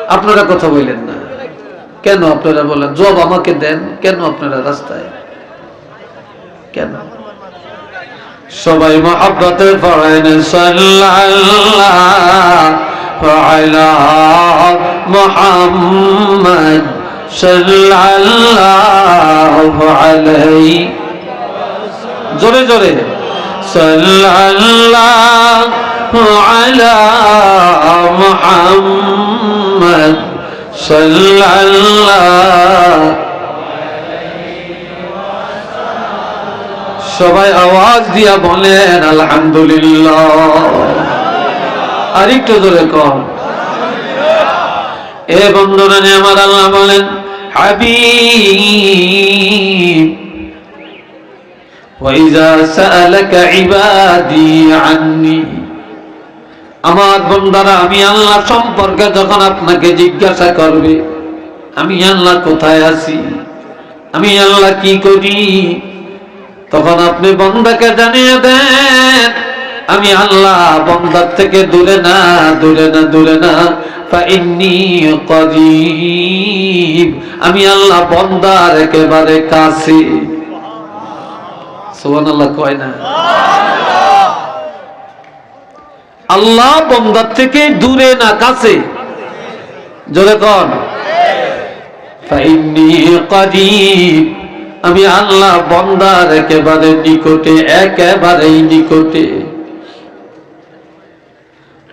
আপনারা কথা বলেন না কেন আপনারা বলেন জবাব আমাকে দেন কেন আপনারা রাস্তায় কেন সবাই মহব্বতে পড়েন সাল্লাল্লাহু আলা মুহাম্মদ সাল্লাল্লাহু আলাইহি জোরে জোরে সাল্লাল্লাহু আলা মুহাম্মদ সাল্লাল্লাহু সবাই আওয়াজ দিয়া বলেন আলহামদুলিল্লাহ আরেকটু জোরে কম এ বন্ধুরা আমার আল্লাহ বলেন হাবিব ওয়াইজা সাআলাকা ইবাদি আন্নি আমার বান্দারা আমি আল্লাহ সম্পর্কে যখন আপনাকে জিজ্ঞাসা করবে আমি আল্লাহ কোথায় আছি আমি আল্লাহ কি করি তখন আপনি বান্দাকে জানিয়ে দেন আমি আল্লাহ বান্দার থেকে দূরে না দূরে না দূরে না ফাইন্নী করিব আমি আল্লাহ বান্দার একেবারে কাছে সুবহানাল্লাহ কয় না আল্লাহ বান্দার থেকে দূরে না কাছে জোরে কোন ফাইন্নী করিব আমি আল্লাহ বান্দার একেবারে নিকটে একেবারেই নিকটে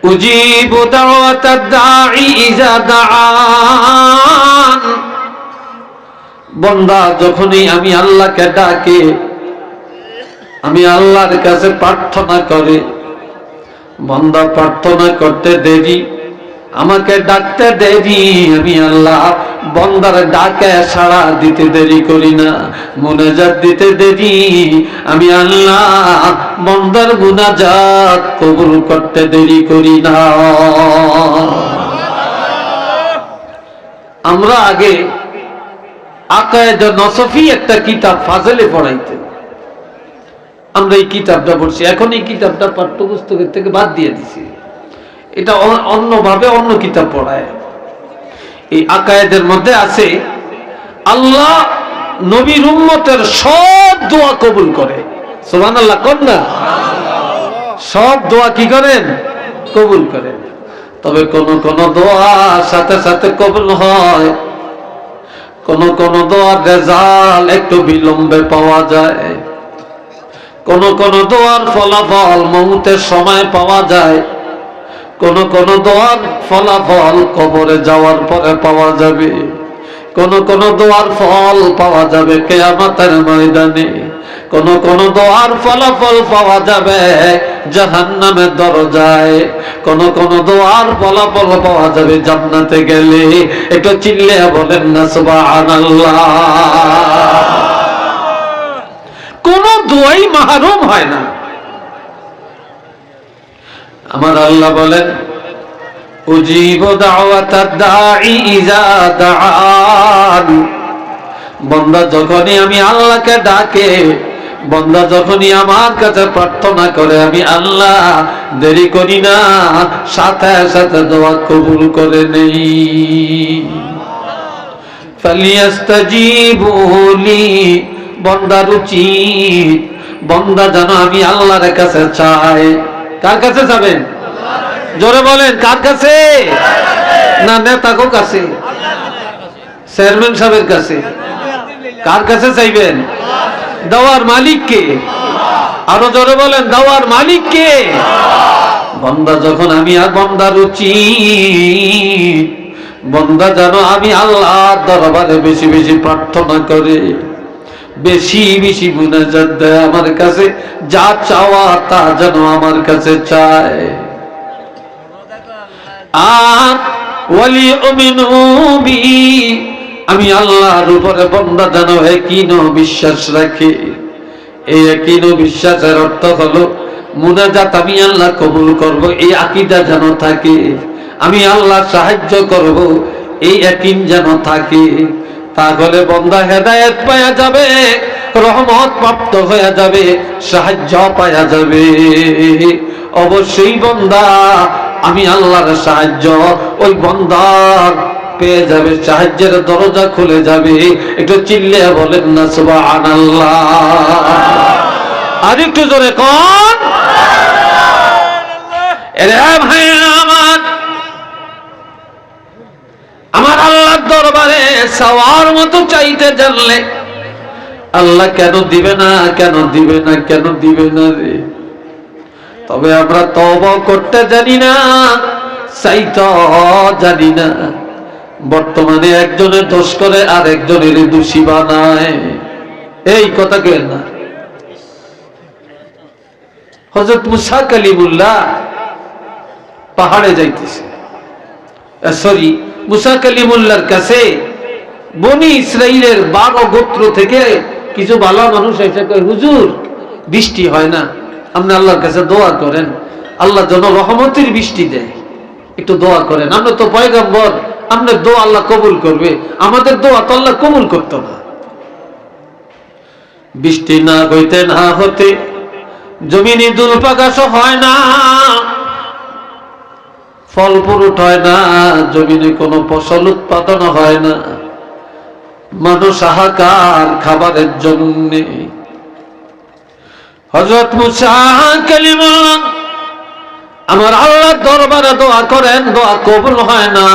উজিবু দাওয়াতাদ দাঈ ইযা দাআন বান্দা যখনই আমি আল্লাহকে ডাকে আমি আল্লাহর কাছে প্রার্থনা করে বান্দা প্রার্থনা করতে দেরি আমাকে ডাকতে দেরি আমি আল্লাহ বান্দার ডাকে সাড়া দিতে দেরি করি না মুনাজাত দিতে দেরি আমি আল্লাহ বান্দার মুনাজাত কবুল করতে দেরি করি না আমরা আগে আকায়েদে নসফি একটা কিতাব ফাজলে পড়াইতে আমরা এই কিতাবটা পড়ছি এখন এই কিতাবটা পাঠ্যপুস্তকের থেকে বাদ দিয়ে দিছি এটা অন্যভাবে অন্য কিতাব পড়ায় এই আকায়েদের মধ্যে আছে আল্লাহ নবীর উম্মতের সব দোয়া কবুল করে সুবহানাল্লাহ কোন না সব দোয়া কি করেন কবুল করেন তবে কোন কোন দোয়া সাথে সাথে কবুল হয় কোন কোন দোয়ার রেজাল্ট একটু বিলম্বে পাওয়া যায় কোন কোন দোয়ার ফলাফল মউতের সময় পাওয়া যায় কোন কোন দোয়ার ফলাফল কবরে যাওয়ার পরে পাওয়া যাবে কোন কোন দোয়ার ফল পাওয়া যাবে কিয়ামতের ময়দানে কোন কোন দোয়ার ফলাফল পাওয়া যাবে জাহান্নামের দরজায় কোন কোন দোয়ার ফলাফল পাওয়া যাবে জান্নাতে গেলে একটু চিল্লে বলেন না সুবহানাল্লাহ কোন দোয়াই মাহরুম হয় না আমার আল্লাহ বলেন উজিবু দাওয়াতাদ দাঈ ইযা দাআন বান্দা যখনই আমি আল্লাহকে ডাকে বান্দা যখনই আমার কাছে প্রার্থনা করে আমি আল্লাহ দেরি করি না সাথে সাথে দোয়া কবুল করে নেই ফালিয়াস্তাজিবু লি বান্দার উচিত বান্দা যেন আমি আল্লাহর কাছে চাই কার কাছে যাবেন জোরে বলেন কার কাছে না নেতার কাছে চেয়ারম্যান সাহেবের কাছে কার কাছে চাইবেন দেওয়ার মালিক কে আরো জোরে বলেন দেওয়ার মালিক কে বান্দা যখন আমি আর বান্দার উচিত বান্দা যেন আমি আল্লাহর দরবারে বেশি বেশি প্রার্থনা করে বেশি বেশি মুনাজাত দেয় আমার কাছে যা চাওয়া তা যেন আমার কাছে চায় আর ওয়ালিউমিনু বি, আমি আল্লাহর উপরে বান্দা যেন ইয়াকিন ও বিশ্বাস রাখে। এই ইয়াকিন ও বিশ্বাসের অর্থ হলো মুনাজাত আমি আল্লাহ কবুল করব, এই আকীদা যেন থাকে। আমি আল্লাহ সাহায্য করব, এই ইয়াকিন যেন থাকে। তাহলে বান্দা হেদায়েত পাওয়া যাবে, রহমত প্রাপ্ত হয়ে যাবে, সাহায্য পাওয়া যাবে। অবশ্যই বান্দা আমি আল্লাহর সাহায্য ওই বান্দার পেয়ে যাবে, সাহায্যের দরজা খুলে যাবে। একটু চিল্লে বলেন না সুবহানাল্লাহ। আর একটু জোরে কোন এরে ভাই আমার, আমার আল্লাহর দরবারে চাওয়ার মতো চাইতে জানলে আল্লাহ কেন দিবে না, কেন দিবে না, কেন দিবে না রে? তবে আমরা তওবা করতে জানি না, চাইতে জানি না। বর্তমানে একজনের দোষ করে আর একজনের দোষী বানায়। এই কথা কেন না? হযরত মুসা কালিমুল্লাহ পাহাড়ে যাইতেছে, সরি মুসা কালিমুল্লাহর কাছে বনি ইসরাইলের 12 গোত্র থেকে কিছু ভালো মানুষ এসে কয়, হুজুর বৃষ্টি হয় না, আপনি আল্লাহর কাছে দোয়া করেন, আল্লাহ যেন রহমতের বৃষ্টি দেয়, একটু দোয়া করেন। আমরা তো পয়গম্বর, আপনার দোয়া আল্লাহ কবুল করবে, আমাদের দোয়া তো আল্লাহ কবুল করতো না। বৃষ্টি না হইতে না হতে জমিনে দুল প্রকাশ হয় না, ফল ফুরুট হয় না, জমিনে কোনো ফসল উৎপাদন হয় না, মানুষ হাহাকার খাবারের জন্য। হযরত মুসা কালিমুল্লাহ আমার আল্লাহর দরবারে দোয়া করেন, দোয়া কবুল হয় না,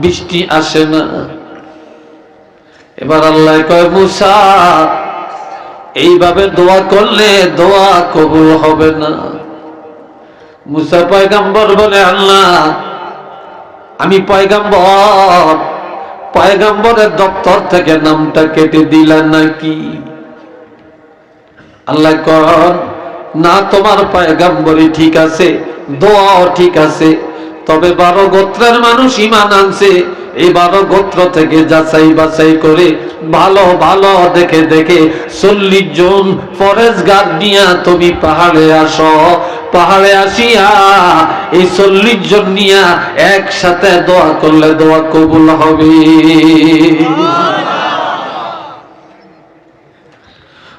বৃষ্টি আসে না। এবার আল্লাহ কয়, মুসা এইভাবে দোয়া করলে দোয়া কবুল হবে না। মুসা পয়গম্বর বলে, আল্লাহ আমি পয়গম্বর, পয়গম্বরের দপ্তর থেকে নামটা কেটে দিলেন নাকি? আল্লাহ কন, না তোমার পয়গম্বরই ঠিক আছে, দোয়াও ঠিক আছে, তবে 12 গোত্রের মানুষ ঈমান আনছে, এই 12 গোত্র থেকে যাচাই বাছাই করে ভালো ভালো দেখে দেখে 40 জন ফরেস্টগার্ড নিয়ে তুমি পাহাড়ে আসো। পাহাড়ে আসিয়া এই 40 জন নিয়ে একসাথে দোয়া করলে দোয়া কবুল হবে।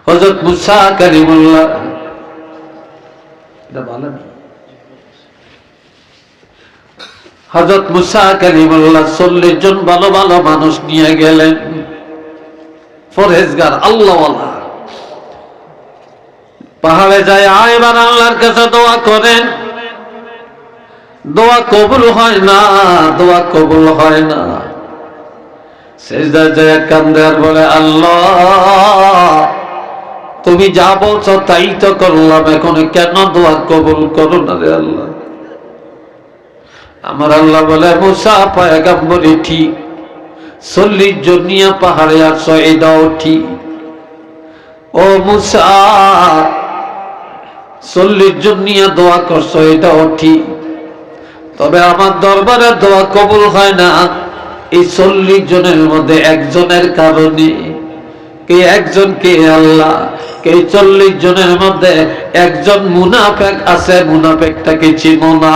হযরত মুসা কালিমুল্লাহ এটা বলেন, হযরত মুসা কালিমুল্লাহ 40 জন ভালো ভালো মানুষ নিয়ে গেলেন, ফরেজগার আল্লাহওয়ালা। পাহাড়ে যায় এবার আল্লাহর কাছে দোয়া করেন, দোয়া কবুল হয় না, দোয়া কবুল হয় না। সিজদায় যায় কান্দে আর বলে, আল্লাহ তুমি যা বলছো তাই তো করলাম, এখন কেন দোয়া কবুল করো না রে আল্লাহ? আমার আল্লাহ বলে, মুসা পয়গম্বরই ঠিক, 40 জন নিয়ে পাহাড়ে আসো, এটাও ঠিক। ও মুসা 40 জন নিয়ে দোয়া করছো, এটাও ঠিক, তবে আমার দরবারে দোয়া কবুল হয় না এই 40 জনের মধ্যে একজনের কারণে। কে একজন? কে? আল্লাহ। কে? 40 জনের মধ্যে একজন মুনাফিক আছে, মুনাফিকটাকে চিনো না।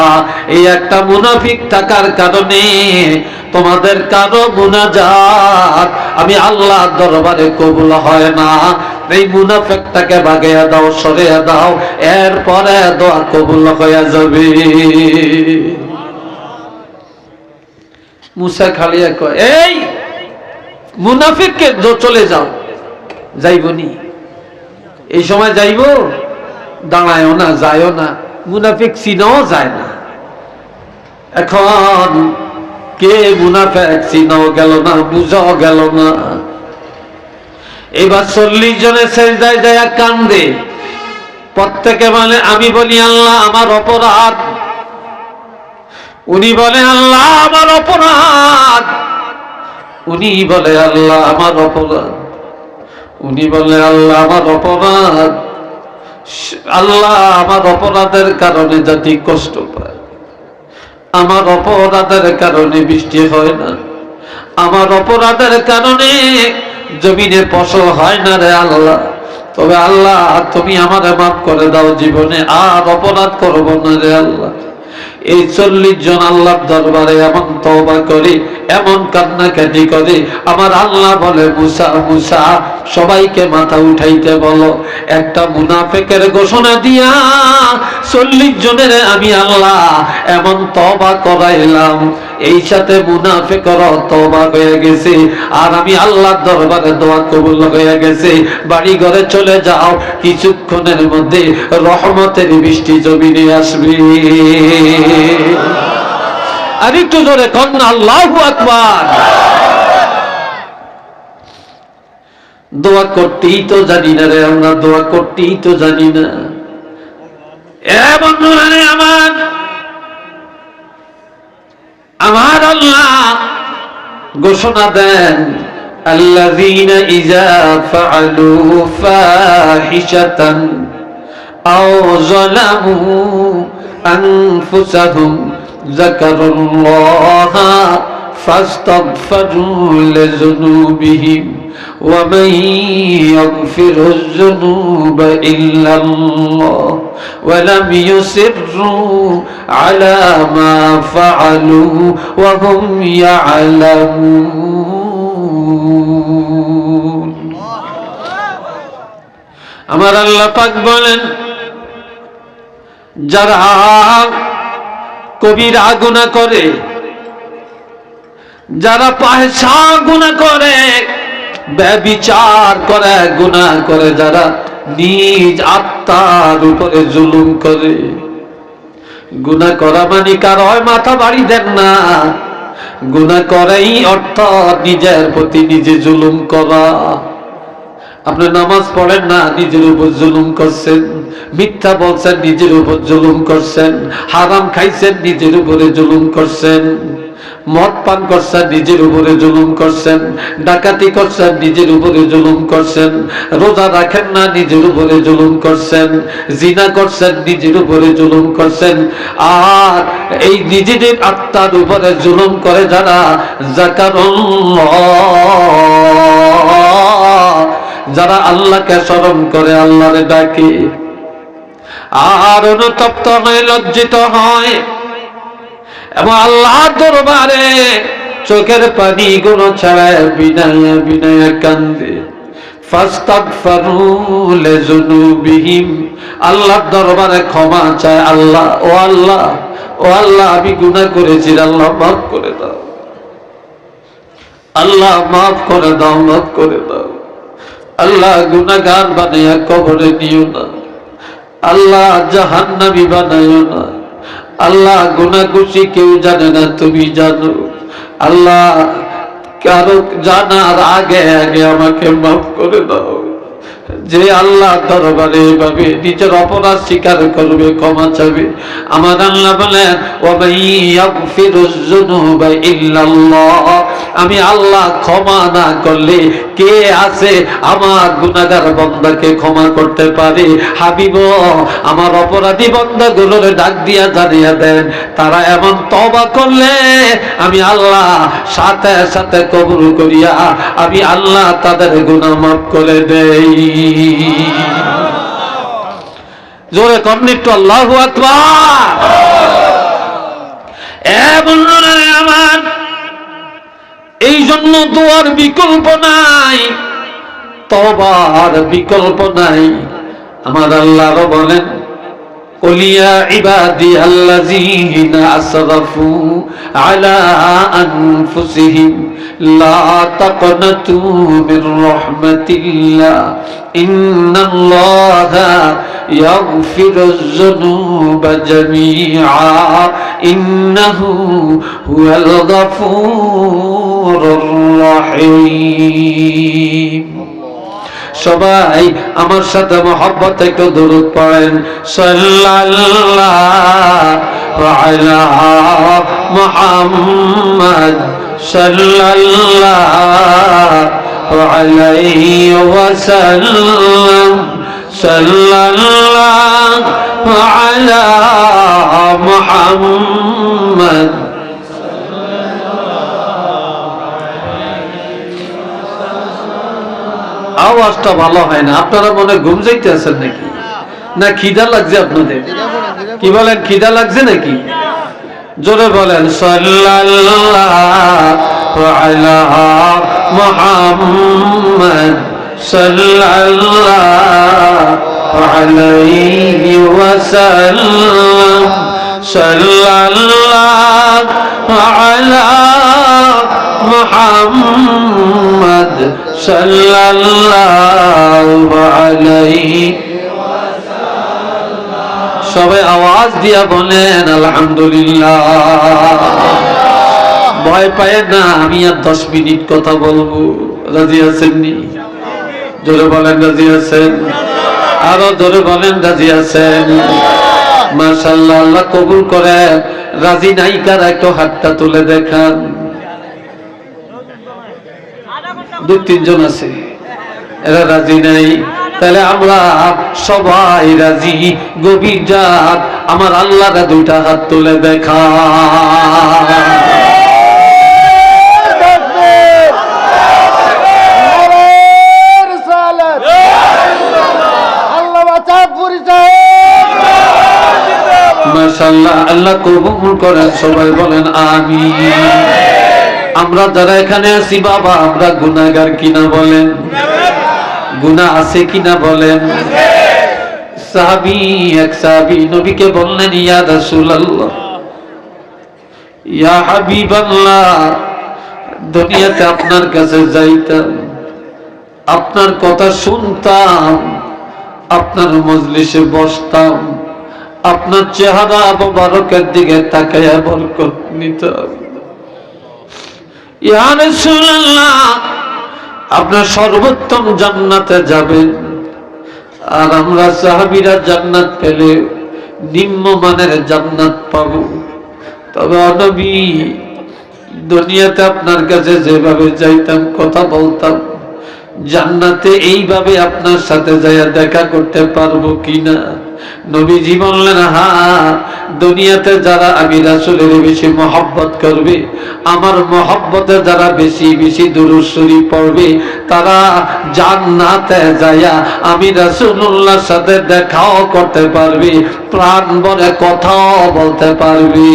এই একটা মুনাফিক থাকার কারণে তোমাদের কারো মুনাজাত আমি আল্লাহর দরবারে কবুল হয় না। এই মুনাফিকটাকে ভাগাইয়া দাও, সরিয়ে দাও, এরপরে দোয়া কবুল হয়ে যাবে। মুসা খালিয়া কয়, এই মুনাফিককে চলে যাও। যাইবনি? এই সময় যাইব? দাঁড়ায়ও না, যায়ও না, মুনাফিক চিনাও যায় না। এখন কে মুনাফিক চিনাও গেল না, বুঝাও গেল না। এবার 40 জনের সেজদায় যায় কান্দে, প্রত্যেকে বলে, আমি বলি আল্লাহ আমার অপরাধ, উনি বলে আল্লাহ আমার অপরাধ, উনি বলে আল্লাহ আমার অপরাধ, উনি বলে আল্লাহ আমার অপরাধ, আল্লাহ আমার অপরাধের কারণে জাতি কষ্ট পায়, আমার অপরাধের কারণে বৃষ্টি হয় না, আমার অপরাধের কারণে জমিনে ফসল হয় না রে আল্লাহ। তবে আল্লাহ তুমি আমারে মাফ করে দাও, জীবনে আর অপরাধ করব না রে আল্লাহ। এই 40 জন আল্লাহর দরবারে এমন তওবা করে, এমন কান্নাকাটি করে, আমার আল্লাহ বলে মুসা মুসা সবাইকে মাথা উঠাইতে বলো। একটা মুনাফিকের ঘোষণা দিয়া 40 জনের আমি আল্লাহ এমন তওবা করাইলাম, এই সাথে মুনাফিকরা তওবা হয়ে গেছে, আর আমি আল্লাহর দরবারে দোয়া কবুল হয়ে গেছে। বাড়ি ঘরে চলে যাও, কিছুক্ষণের মধ্যে রহমতের বৃষ্টি জমিনে আসবে। আর একটু জোরে কন্যা আল্লাহু আকবার। দোয়া করতেই তো জানি না রে আমরা, দোয়া করতেই তো জানি না। এ বন্ধুরা রে আমার, আমার আল্লাহ ঘোষণা দেন, আল্লাযীনা ইযা ফাআলু ফাহিশাতান আও যালামু আনফুসাহুম যাকারুল্লাহা ফাস্তাগফিরু লিযুনুবিহিম ওয়া মান ইয়াগফিরুয যুনুবা ইল্লাল্লাহ ওয়া লাম ইউসিররু আলা মা ফাআলু ওয়া হুম ইয়ালামুন। আমার আল্লাহ পাক বলেন, যারা কবিরা গুনাহ করে, যারা ফাহিশা গুনাহ করে, ব্যভিচার করে, গুনাহ করে, যারা নিজ আত্মার উপরে জুলুম করে। গুনাহ করা মানে কারো মাথা বাড়ি দেন না, গুনাহ করাই অর্থ নিজের প্রতি নিজে জুলুম করা। আপনি নামাজ পড়েন না, নিজের উপর জুলুম করছেন। মিথ্যা বলছেন, নিজের উপর জুলুম করছেন। হারাম খাইছেন, নিজের উপরে জুলুম করছেন। মদ পান করছেন, নিজের উপরে জুলুম করছেন। ডাকাতি করছেন, নিজের উপরে জুলুম করছেন। রোজা রাখেন না, নিজের উপরে জুলুম করছেন। জিনা করছেন, নিজের উপরে জুলুম করছেন। আর এই নিজেদের আত্মার উপরে জুলুম করে যারা, যাকারুল্লাহ, যারা আল্লাহকে স্মরণ করে, আল্লাহরে ডাকে, আর অনুতপ্ত হয়ে লজ্জিত হয় এবং আল্লাহর দরবারে চোখের পানি গুলো ছাড়ায় বিনয়ে বিনয়ে কান্দে, ফাস্তাগফিরু লিযুনুবিহিম, আল্লাহর দরবারে ক্ষমা চায়। আল্লাহ, ও আল্লাহ, ও আল্লাহ, আমি গুনাহ করেছি, আল্লাহ মাফ করে দাও, আল্লাহ মাফ করে দাও, মাফ করে দাও। আল্লাহ গুনাহগার বানাইয়া কবরে নিও না, আল্লাহ জাহান্নামী বানাইও না। আল্লাহ গুনাহ করছি কেউ জানে না, তুমি জানো। আল্লাহ কারো জানার আগে আগে আমাকে মাফ করে দাও। যে আল্লাহ দরবারে এভাবে নিজের অপরাধ স্বীকার করবে, ক্ষমা চাবে, আমার আল্লাহ বলেন, ওয়া মান ইয়াগফিরুয যুনুবা ইল্লাল্লাহ, আমি আল্লাহ ক্ষমা না করলে কে আছে আমার গুনাহগার বান্দাকে ক্ষমা করতে পারে? হাবিব, আমার অপরাধী বান্দাগুলোরে ডাক দিয়া জানিয়ে দেন, তারা এমন তওবা করলে আমি আল্লাহ সাথে সাথে কবুল করিয়া আমি আল্লাহ তাদের গুনাহ মাফ করে দেই। জোরে করেন একটু আল্লাহু আকবার। এ বন্ধুরা আমার, এই জন্য দোয়ার বিকল্প নাই, তওবার বিকল্প নাই। আমার আল্লাহ বলেন, قل يا عبادي الذين أسرفوا على أنفسهم لا تقنطوا من رحمة الله إن الله يغفر الذنوب جميعا إنه هو الغفور الرحيم। সবাই আমার সাথে মহব্বত একটু দরুদ পড়েন, সাল্লাল্লাহু আলা মুহাম্মদ সাল্লাল্লাহু আলাইহি ওয়াসাল্লাম, সাল্লাল্লাহু আলা মুহাম্মদ আওয়াজটা ভালো হয় না। আপনারা মনে ঘুম যাইতে আছেন নাকি, না খিদা লাগছে আপনাদের? কি বলেন, খিদা লাগছে নাকি? জোরে বলেন সাল্লাল্লাহু আলা মুহাম্মদ সাল্লাল্লাহু আলাইহি ওয়াসাল্লাম সাল্লাল্লাহু আলা মুহাম্মদ সাল্লাল্লাহু আলাইহি। সবাই আওয়াজ দিয়া বলেন আলহামদুলিল্লাহ। ভয় পায় না, আমি আর 10 মিনিট কথা বলবো। রাজি আছেননি? জোরে বলেন রাজি আছেন? আরো জোরে বলেন রাজি আছেন? মাশাআল্লাহ, আল্লাহ কবুল করেন। রাজি নাই কারা একটু হাতটা তুলে দেখান। 2-3 জন আছে, এরা রাজি নাই। তাহলে আমরা সবাই রাজি। গভীর রাত, আমার আল্লাহরা 2টা হাত তুলে দেখা। মাশাআল্লাহ, আল্লাহ কবুল করেন। সবাই বলেন আমিন। আমরা যারা এখানে আছি বাবা, আমরা গুনাহগার কিনা বলেন? গুনাহ আছে কিনা বলেন? এক সাহাবী নবীকে বললেন, ইয়া রাসূলুল্লাহ, ইয়া হাবিবাল্লাহ, দুনিয়াতে আপনার কাছে যাইতাম, আপনার কথা শুনতাম, আপনার মজলিসে বসতাম, আপনার চেহারা মোবারকের দিকে তাকায়া বরকত নিতাম। ইয়া রাসূলুল্লাহ, আপনার সর্বোত্তম জান্নাতে যাবেন, আর আমরা সাহাবীরা জান্নাত পেলে নিম্নমানের জান্নাত পাবো। তবে নবী, দুনিয়াতে আপনার কাছে যেভাবে যাইতাম, কথা বলতাম, জান্নাতে এইভাবে আপনার সাথে যাইয়া দেখা করতে পারবো কিনা? নবীজি বললেন, হ্যাঁ, দুনিয়াতে যারা আমি রাসূলের বেশি মহব্বত করবে, আমার মহব্বতে যারা বেশি বেশি দুরূদ শরীফ পড়বে, তারা জান্নাতে যাইয়া আমি রাসূলুল্লাহর সাথে দেখাও করতে পারবে, প্রাণ ভরে কথাও বলতে পারবে।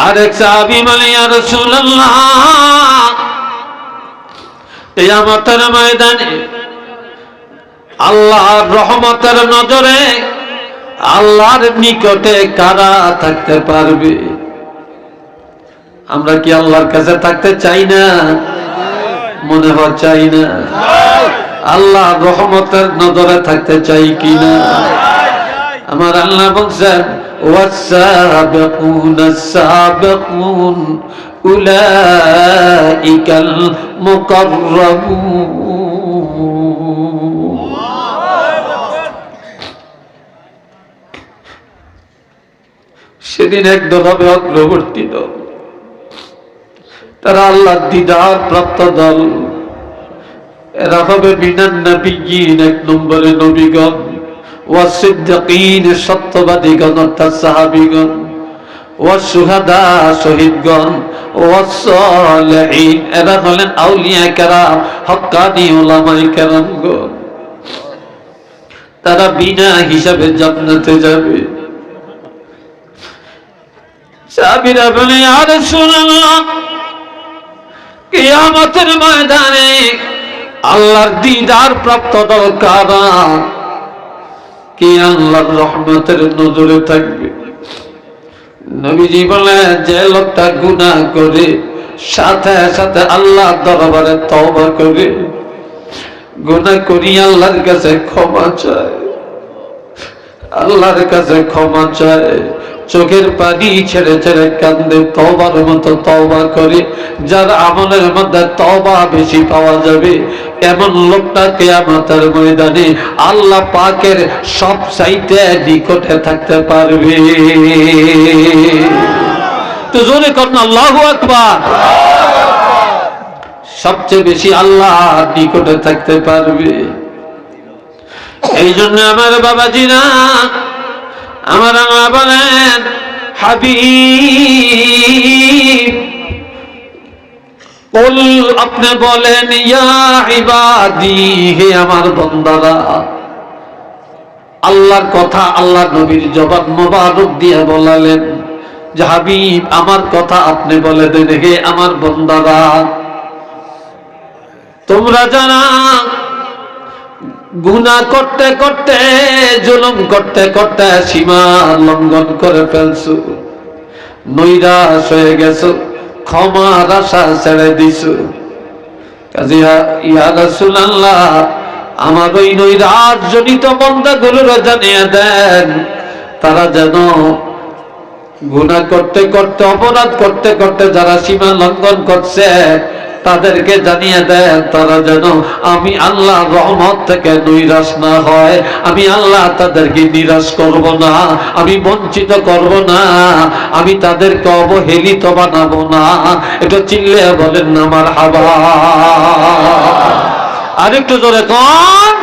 আরেক সাহাবী বলে, ইয়া রাসূলুল্লাহ, কিয়ামতের ময়দানে আল্লাহর রহমতের নজরে আল্লাহর নিকটে কারা থাকতে পারবে? আমরা কি আল্লাহর কাছে থাকতে চাই না? মনে হয় চাই না। আল্লাহর রহমতের নজরে থাকতে চাই কিনা? আমার আল্লাহ বলছেন, ওয়াস-সাবিকুনাস সাবিকুন উলাইকাল মুকাররাবুন। সেদিন একদল হবে অগ্রবর্তী দল, তারা আল্লাহর দিদার প্রাপ্ত দল। এরা হবে মিনান নবিয়্যিন, 1 নম্বরে নবীগণ, ওয়াস-সিদ্দীকিন, সত্যবাদীগণ অর্থাৎ সাহাবীগণ, ওয়াস-শুহাদা, শহীদগণ, ওয়াস-সালিহিন, এরা হলেন আউলিয়া কেরাম, হক্কানি উলামায়ে কেরামগণ। তারা বিনা হিসাবে জান্নাতে যাবে। সাহাবীরা বলে, ইয়া রাসূলুল্লাহ, কিয়ামতের ময়দানে আল্লাহর দিদার প্রাপ্ত দল কারা? কে আল্লাহর রহমতের নজরে থাকবে? নবীজি বলে, যে লোকটা গুনাহ করে সাথে সাথে আল্লাহর দরবারে তওবা করে, গুনাহ করি আল্লাহর কাছে ক্ষমা চায়, আল্লাহর কাছে ক্ষমা চায়, চোখের পানি ছেড়ে ছেড়ে কান্দে, তওবার মতো তওবা করে, যার আমলের মধ্যে তওবা বেশি পাওয়া যাবে, এমন লোকটা কিয়ামতের ময়দানে আল্লাহ পাকের সবচাইতে নিকটে থাকতে পারবে। তো জোরে করুন আল্লাহু আকবার। সবচেয়ে বেশি আল্লাহর নিকটে থাকতে পারবে। এই জন্য আমার বাবাজিরা, আমার আল্লাহ বলেন, হাবিব কুল আপনি বলেন ইয়া ইবাদি হে আমার বান্দারা আল্লাহর কথা আল্লাহ নবীর জবান মোবারক দিয়ে বলালেন যে হাবিব আমার কথা আপনি বলে দেন হে আমার বান্দারা তোমরা যারা গুনাহ করতে করতে জুলুম করতে করতে সীমা লঙ্ঘন করে ফেলছো নৈরাশ হয়ে গেছো ক্ষমার আশা ছেড়ে দিছো কাজে ইয়া রাসূলুল্লাহ আমার ওই নৈরাশ জনিত বান্দাগুলোর জানিয়ে দেন তারা যেন গুনাহ করতে করতে অপরাধ করতে করতে যারা সীমা লঙ্ঘন করছে তাদেরকে জানিয়ে দেন তারা যেন আমি আল্লাহর রহমত থেকে নৈরাশ না হয় আমি আল্লাহ তাদেরকে নিরাশ করব না আমি বঞ্চিত করব না আমি তাদেরকে অবহেলিত বানাবো না এটা চিল্লে বলেন না মারহাবা আরেকটু জোরে কোন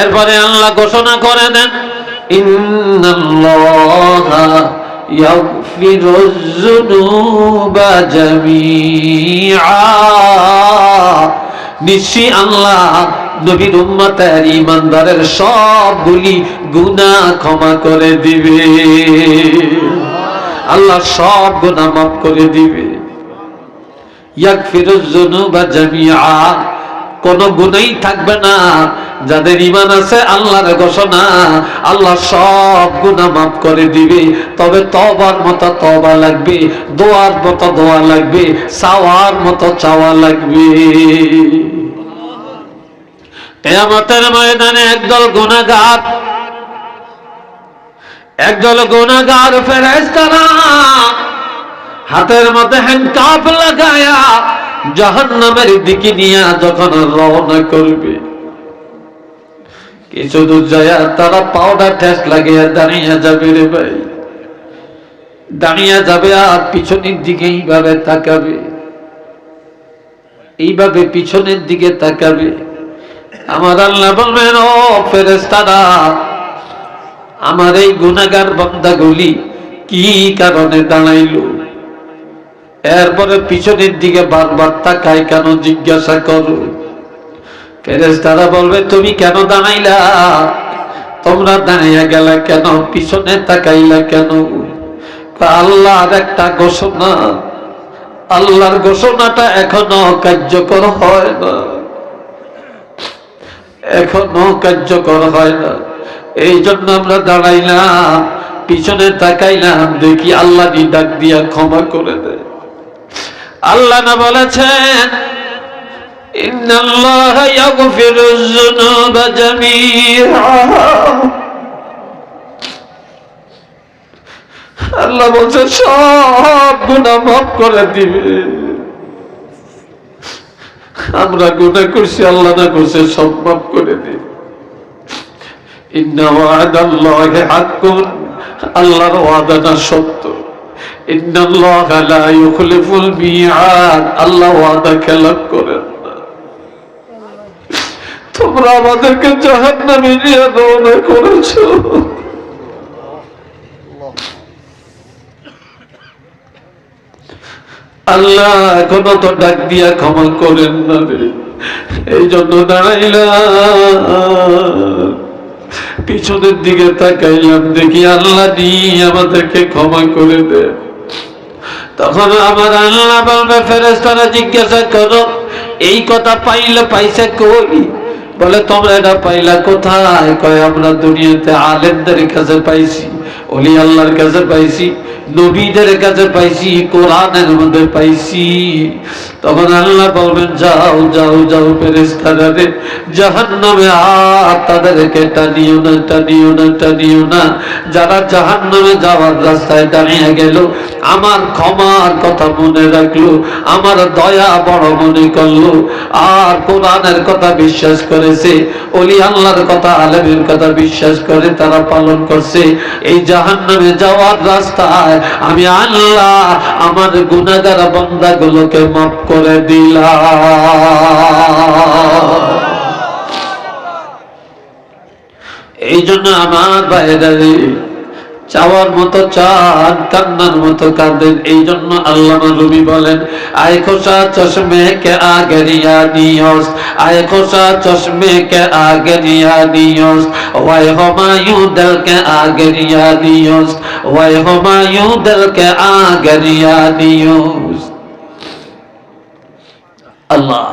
এরপরে আল্লাহ ঘোষণা করে দেন ইন্নাল্লাহা ইয়াগফিরুয যুনুবা জামিআ নিশ্চয়ই আল্লাহ নবীর উম্মতের ঈমানদারের সবগুলি গুনাহ ক্ষমা করে দিবে আল্লাহ সব গুনাহ মাফ করে দিবে ইয়াগফিরুয যুনুবা জামিআ কোন গুনাহই থাকবে না যাদের ঈমান আছে আল্লাহর ঘোষণা আল্লাহ সব গুনাহ maaf করে দিবে তবে তওবার মতো তওবা লাগবে দোয়ার মতো দোয়া লাগবে চাওয়ার মতো চাওয়া লাগবে কিয়ামতের ময়দানে একদল গুনাহগার ফেরেশতারা হাতের মধ্যে হ্যান্ডকাপ লাগায়া জাহান্নামের দিকে নিয়ে যখন রওনা করবে কিছু দূর যায় তারা পাউডার টেস্ট লাগিয়ে দাঁড়িয়ে যাবে রে ভাই দাঁড়িয়ে যাবে আর পিছনের দিকে এইভাবে তাকাবে এইভাবে পিছনের দিকে তাকাবে আমার আল্লাহ বলবেন ও ফেরেশতারা আমার এই গুনাহগার বান্দাগুলি কি কারণে দাঁড়াইলো এরপরে পিছনের দিকে বারবার তাকায় কেন জিজ্ঞাসা করো ফেরেশতারা বলবে তুমি কেন দাঁড়াইলা তোমরা দাঁড়িয়ে গেলে কেন পিছনে তাকাইলা কেন আল্লাহর একটা ঘোষণা আল্লাহর ঘোষণাটা এখনো কার্যকর হয় না এখনো কার্যকর হয় না এই জন্য আমরা দাঁড়াইলাম পিছনে তাকাইলাম দেখি আল্লাহ ডাক দিয়া ক্ষমা করে দেয় আল্লাহ না বলেছেন ইন্নাল্লাহা ইয়াগফিরুয যুনুবা জামিআ আল্লাহ বলেন সব গুনাহ maaf করে দিবে আমরা গুনাহ করছি আল্লাহ না করছে সব maaf করে দিবে ইন্না ওয়াদাল্লাহি হাক্কুন আল্লাহর ওয়াদাটা সত্য ইন্নাল্লাহা লা ইউখলিফুল মিআদ আল্লাহ ওয়াদা খেলাপ করেন না তোমরা আমাদেরকে জাহান্নামে নিয়ে রওনা করেছো আল্লাহ এখনো তো ডাক দিয়া ক্ষমা করেন না রে এই জন্য দাঁড়াইলাম পিছনের দিকে তাকাইলাম দেখি আল্লাহ আমাদেরকে ক্ষমা করে দে তখন আমার আল্লাহ বলবে ফেরেশতারা জিজ্ঞাসা করো এই কথা পাইছে কই বলে তোমরা এটা পাইলা কোথায় কয় আমরা দুনিয়াতে আলেমদের কাছে পাইছি ওলি আল্লাহর কাছে পাইছি নবীদের কাছে পাইছি কোরআনের মধ্যে পাইছি তখন আল্লাহ বলবেন যাও যাও যাও ফেরেশতারা রে জাহান্নামে আর তাদেরকে টানিও না যারা জাহান্নামে যাওয়ার রাস্তায় দাঁড়িয়ে গেল আমার ক্ষমার কথা মনে রাখলো আমার দয়া বড় মনে করলো আর কোরআনের কথা বিশ্বাস করেছে ওলি আল্লাহর কথা আলেমের কথা বিশ্বাস করে তারা পালন করছে এই জাহান্নামে যাওয়ার রাস্তায় আমি আল্লাহ আমার গুনাহগার বান্দাগুলোকে maaf করে দিলাম এই জন্য আমার ভাইরা চাওয়ার মতো চান, কান্নার মতো কাঁদেন। এই জন্য আল্লামা রুমি বলেন, আয় খোসা চশমে কে আগরিয়া নিয়স, আয় খোসা চশমে কে আগরিয়া নিয়স, ওয়াই হুমায়ু দিল কে আগরিয়া নিয়স, ওয়াই হুমায়ু দিল কে আগরিয়া নিয়স। আল্লাহ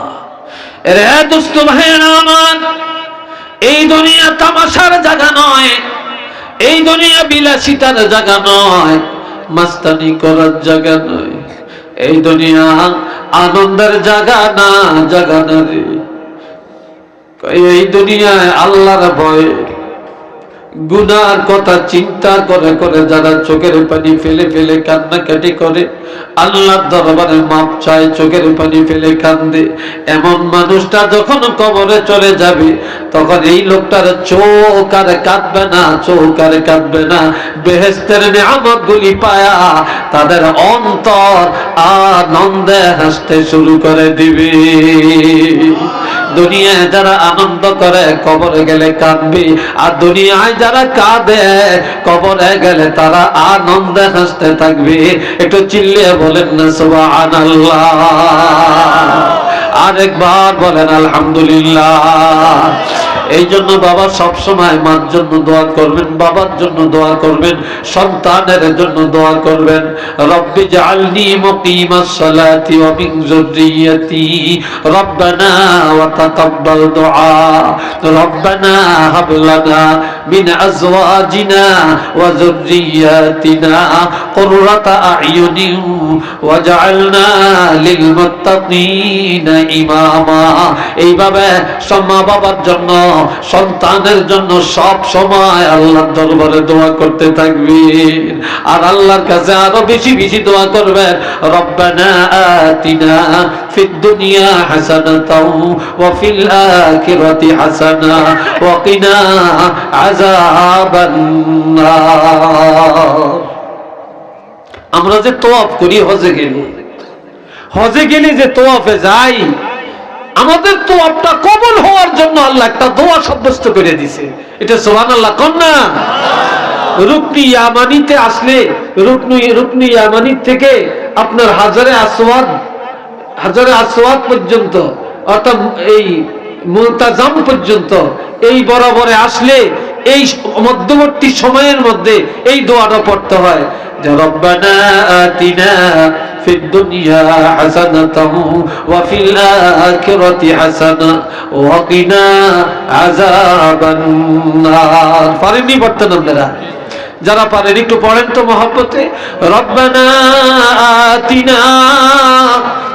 রে দোস্ত ভাইরা আমার, এই দুনিয়া তামাশার জায়গা নয়, এই দুনিয়া বিলাসিতার জায়গা নয়, মাস্তানি করার জায়গা নয়, এই দুনিয়া আনন্দের জায়গা না, জায়গা না রে। এই দুনিয়ায় আল্লাহর ভয়, গুনার কথা চিন্তা করে করে যারা চোখের পানি ফেলে ফেলে কান্নাকাটি করে, আল্লাহর দরবারে মাপ চায়, চোখের পানি ফেলে কান্দে, এমন মানুষটা যখন কবরে চলে যাবে, তখন এই লোকটার চোখ আর কাঁদবে না, চোখ আর কাঁদবে না। বেহেশতের নিয়ামত গুলি পায়া তাদের অন্তর আনন্দে হাসতে শুরু করে দিবে। দুনিয়ায় যারা আনন্দ করে কবরে গেলে কাঁদবে, আর দুনিয়ায় যারা কাঁদে কবরে গেলে তারা আনন্দে হাসতে থাকবে। একটু চিল্লিয়ে বলেন না সুবহানাল্লাহ, আরেকবার বলেন আলহামদুলিল্লাহ। এই জন্য বাবা সব সময় মার জন্য দোয়া করবেন, বাবার জন্য দোয়া করবেন, সন্তানের জন্য দোয়া করবেন। রব্বি জাআলনি মুকিমাস সালাতি ওয়া মিন যুররিয়্যাতি রব্বানা ওয়া তাকাব্বাল দুআ রব্বানা হাব লানা মিন আজওয়াজিনা ওয়া যুররিয়্যাতিনা কুররাতা আ'য়ুনিন ওয়াজআলনা লিল মুত্তাকিনা ইমামা। এইভাবে মা বাবার জন্য, সন্তানের জন্য সব সময় আল্লাহর দরবারে দোয়া করতে থাকবেন, আর আল্লাহর কাছে আরো বেশি বেশি দোয়া করবেন। রব্বানা আতিনা ফিদ দুনিয়া হাসানাতাও ওয়া ফিল আখিরাতি হাসানা ওয়া কিনা আযাবান নার। আমরা যে তওয়াফ করি হজে গেলে, হজে গেলে যে তওয়াফে যাই, আমাদের তওয়াফটা কবুল হওয়ার জন্য আল্লাহ একটা দোয়া সাব্যস্ত করে দিয়েছে। এটা সুবহানাল্লাহ কোন না? রুকনি ইয়ামানিতে আসলে, রুকনি ইয়ামানি থেকে আপনার হাজারে আসওয়াদ পর্যন্ত, অর্থাৎ এই মুলতাজাম পর্যন্ত, এই বরাবরে আসলে এই মধ্যবর্তী সময়ের মধ্যে এই দোয়াটা পড়তে হয় যে রব্বানা আতিনা ফিদ দুনিয়া হাসানাতাও ওয়া ফিল আখিরাতি হাসানা ওয়া কিনা আযাবান নার। পারেননি পড়তে আপনারা? যারা পারেন একটু পড়েন তো মহব্বতে। রব্বানা আতিনা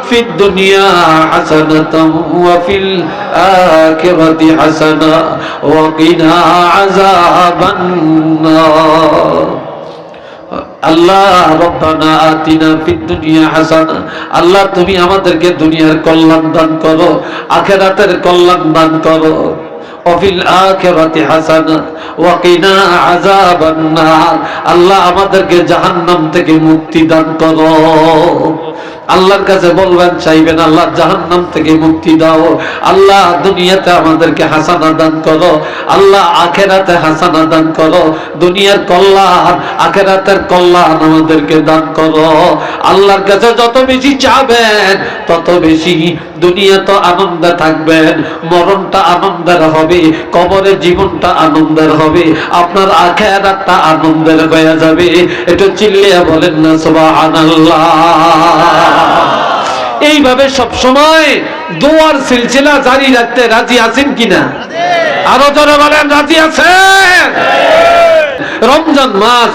ফিদ দুনিয়া হাসানাতাও ওয়া ফিল আখিরাতি হাসানা ওয়া কিনা আযাবান নার। আল্লাহ রব্বানা আতিনা ফিদ দুনিয়া হাসানা, আল্লাহ তুমি আমাদেরকে দুনিয়ার কল্যাণ দান করো, আখিরাতের কল্যাণ দান করো। ওয়াফিল আখিরাতি হাসানা ওয়া কিনা আযাবান নার, আল্লাহ আমাদেরকে জাহান্নাম থেকে মুক্তি দান করো। আল্লাহর কাছে বলবেন, চাইবেন আল্লাহ জাহান্নাম থেকে মুক্তি দাও, আল্লাহ দুনিয়াতে আমাদেরকে হাসানা দান করো, আল্লাহ আখিরাতে হাসানা দান করো, দুনিয়ার কল্যাণ আখিরাতের কল্যাণ আমাদেরকে দান করো। আল্লাহর কাছে যত বেশি চাবেন তত বেশি দুনিয়া তো আনন্দে থাকবেন, মরণটা আনন্দের হবে, কবরের জীবনটা আনন্দের হবে, আপনার আখিরাতটা আনন্দের হয়ে যাবে। একটু চিল্লিয়ে বলেন না সুবহানাল্লাহ। এইভাবে সব সময় দোয়ার সিলসিলা জারি রাখতে রাজি আছেন কিনা? আরো জোরে বলেন রাজি আছেন? রমজান মাস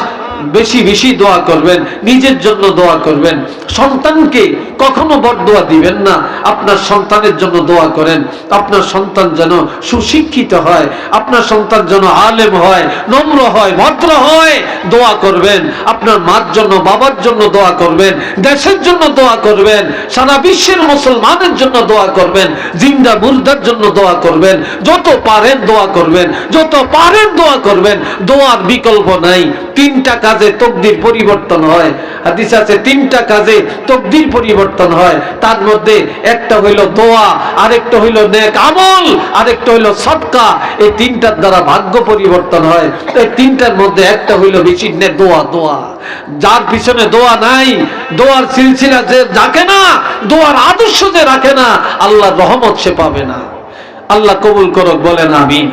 বেশি বেশি দোয়া করবেন, নিজের জন্য দোয়া করবেন, সন্তানকে কখনো বদদোয়া দিবেন না, আপনার সন্তানের জন্য দোয়া করেন। আপনার সন্তান যেন সুশিক্ষিত হয়, আপনার সন্তান যেন আলেম হয়, নম্র হয়, ভদ্র হয়, দোয়া করবেন। আপনার মার জন্য, বাবার জন্য দোয়া করবেন, দেশের জন্য দোয়া করবেন, সারা বিশ্বের মুসলমানের জন্য দোয়া করবেন, জিন্দা মুর্দার জন্য দোয়া করবেন। যত পারেন দোয়া করবেন, যত পারেন দোয়া করবেন। দোয়ার বিকল্প নাই। 3 টাকা কাজে তকদির পরিবর্তন হয়। হাদিস আছে 3টা কাজে তকদির পরিবর্তন হয়, তার মধ্যে একটা হইল দোয়া, আরেকটা হইল নেক আমল, আরেকটা হইল সদকা। এই 3টার দ্বারা ভাগ্য পরিবর্তন হয়। এই 3টার মধ্যে একটা হইল বেশি দোয়া। দোয়া যার পিছনে দোয়া নাই, দোয়ার সিলসিলা যে রাখে না, দোয়ার আদর্শ যে রাখে না, আল্লাহর রহমত সে পাবে না। আল্লাহ কবুল করুক, বলেন আমিন।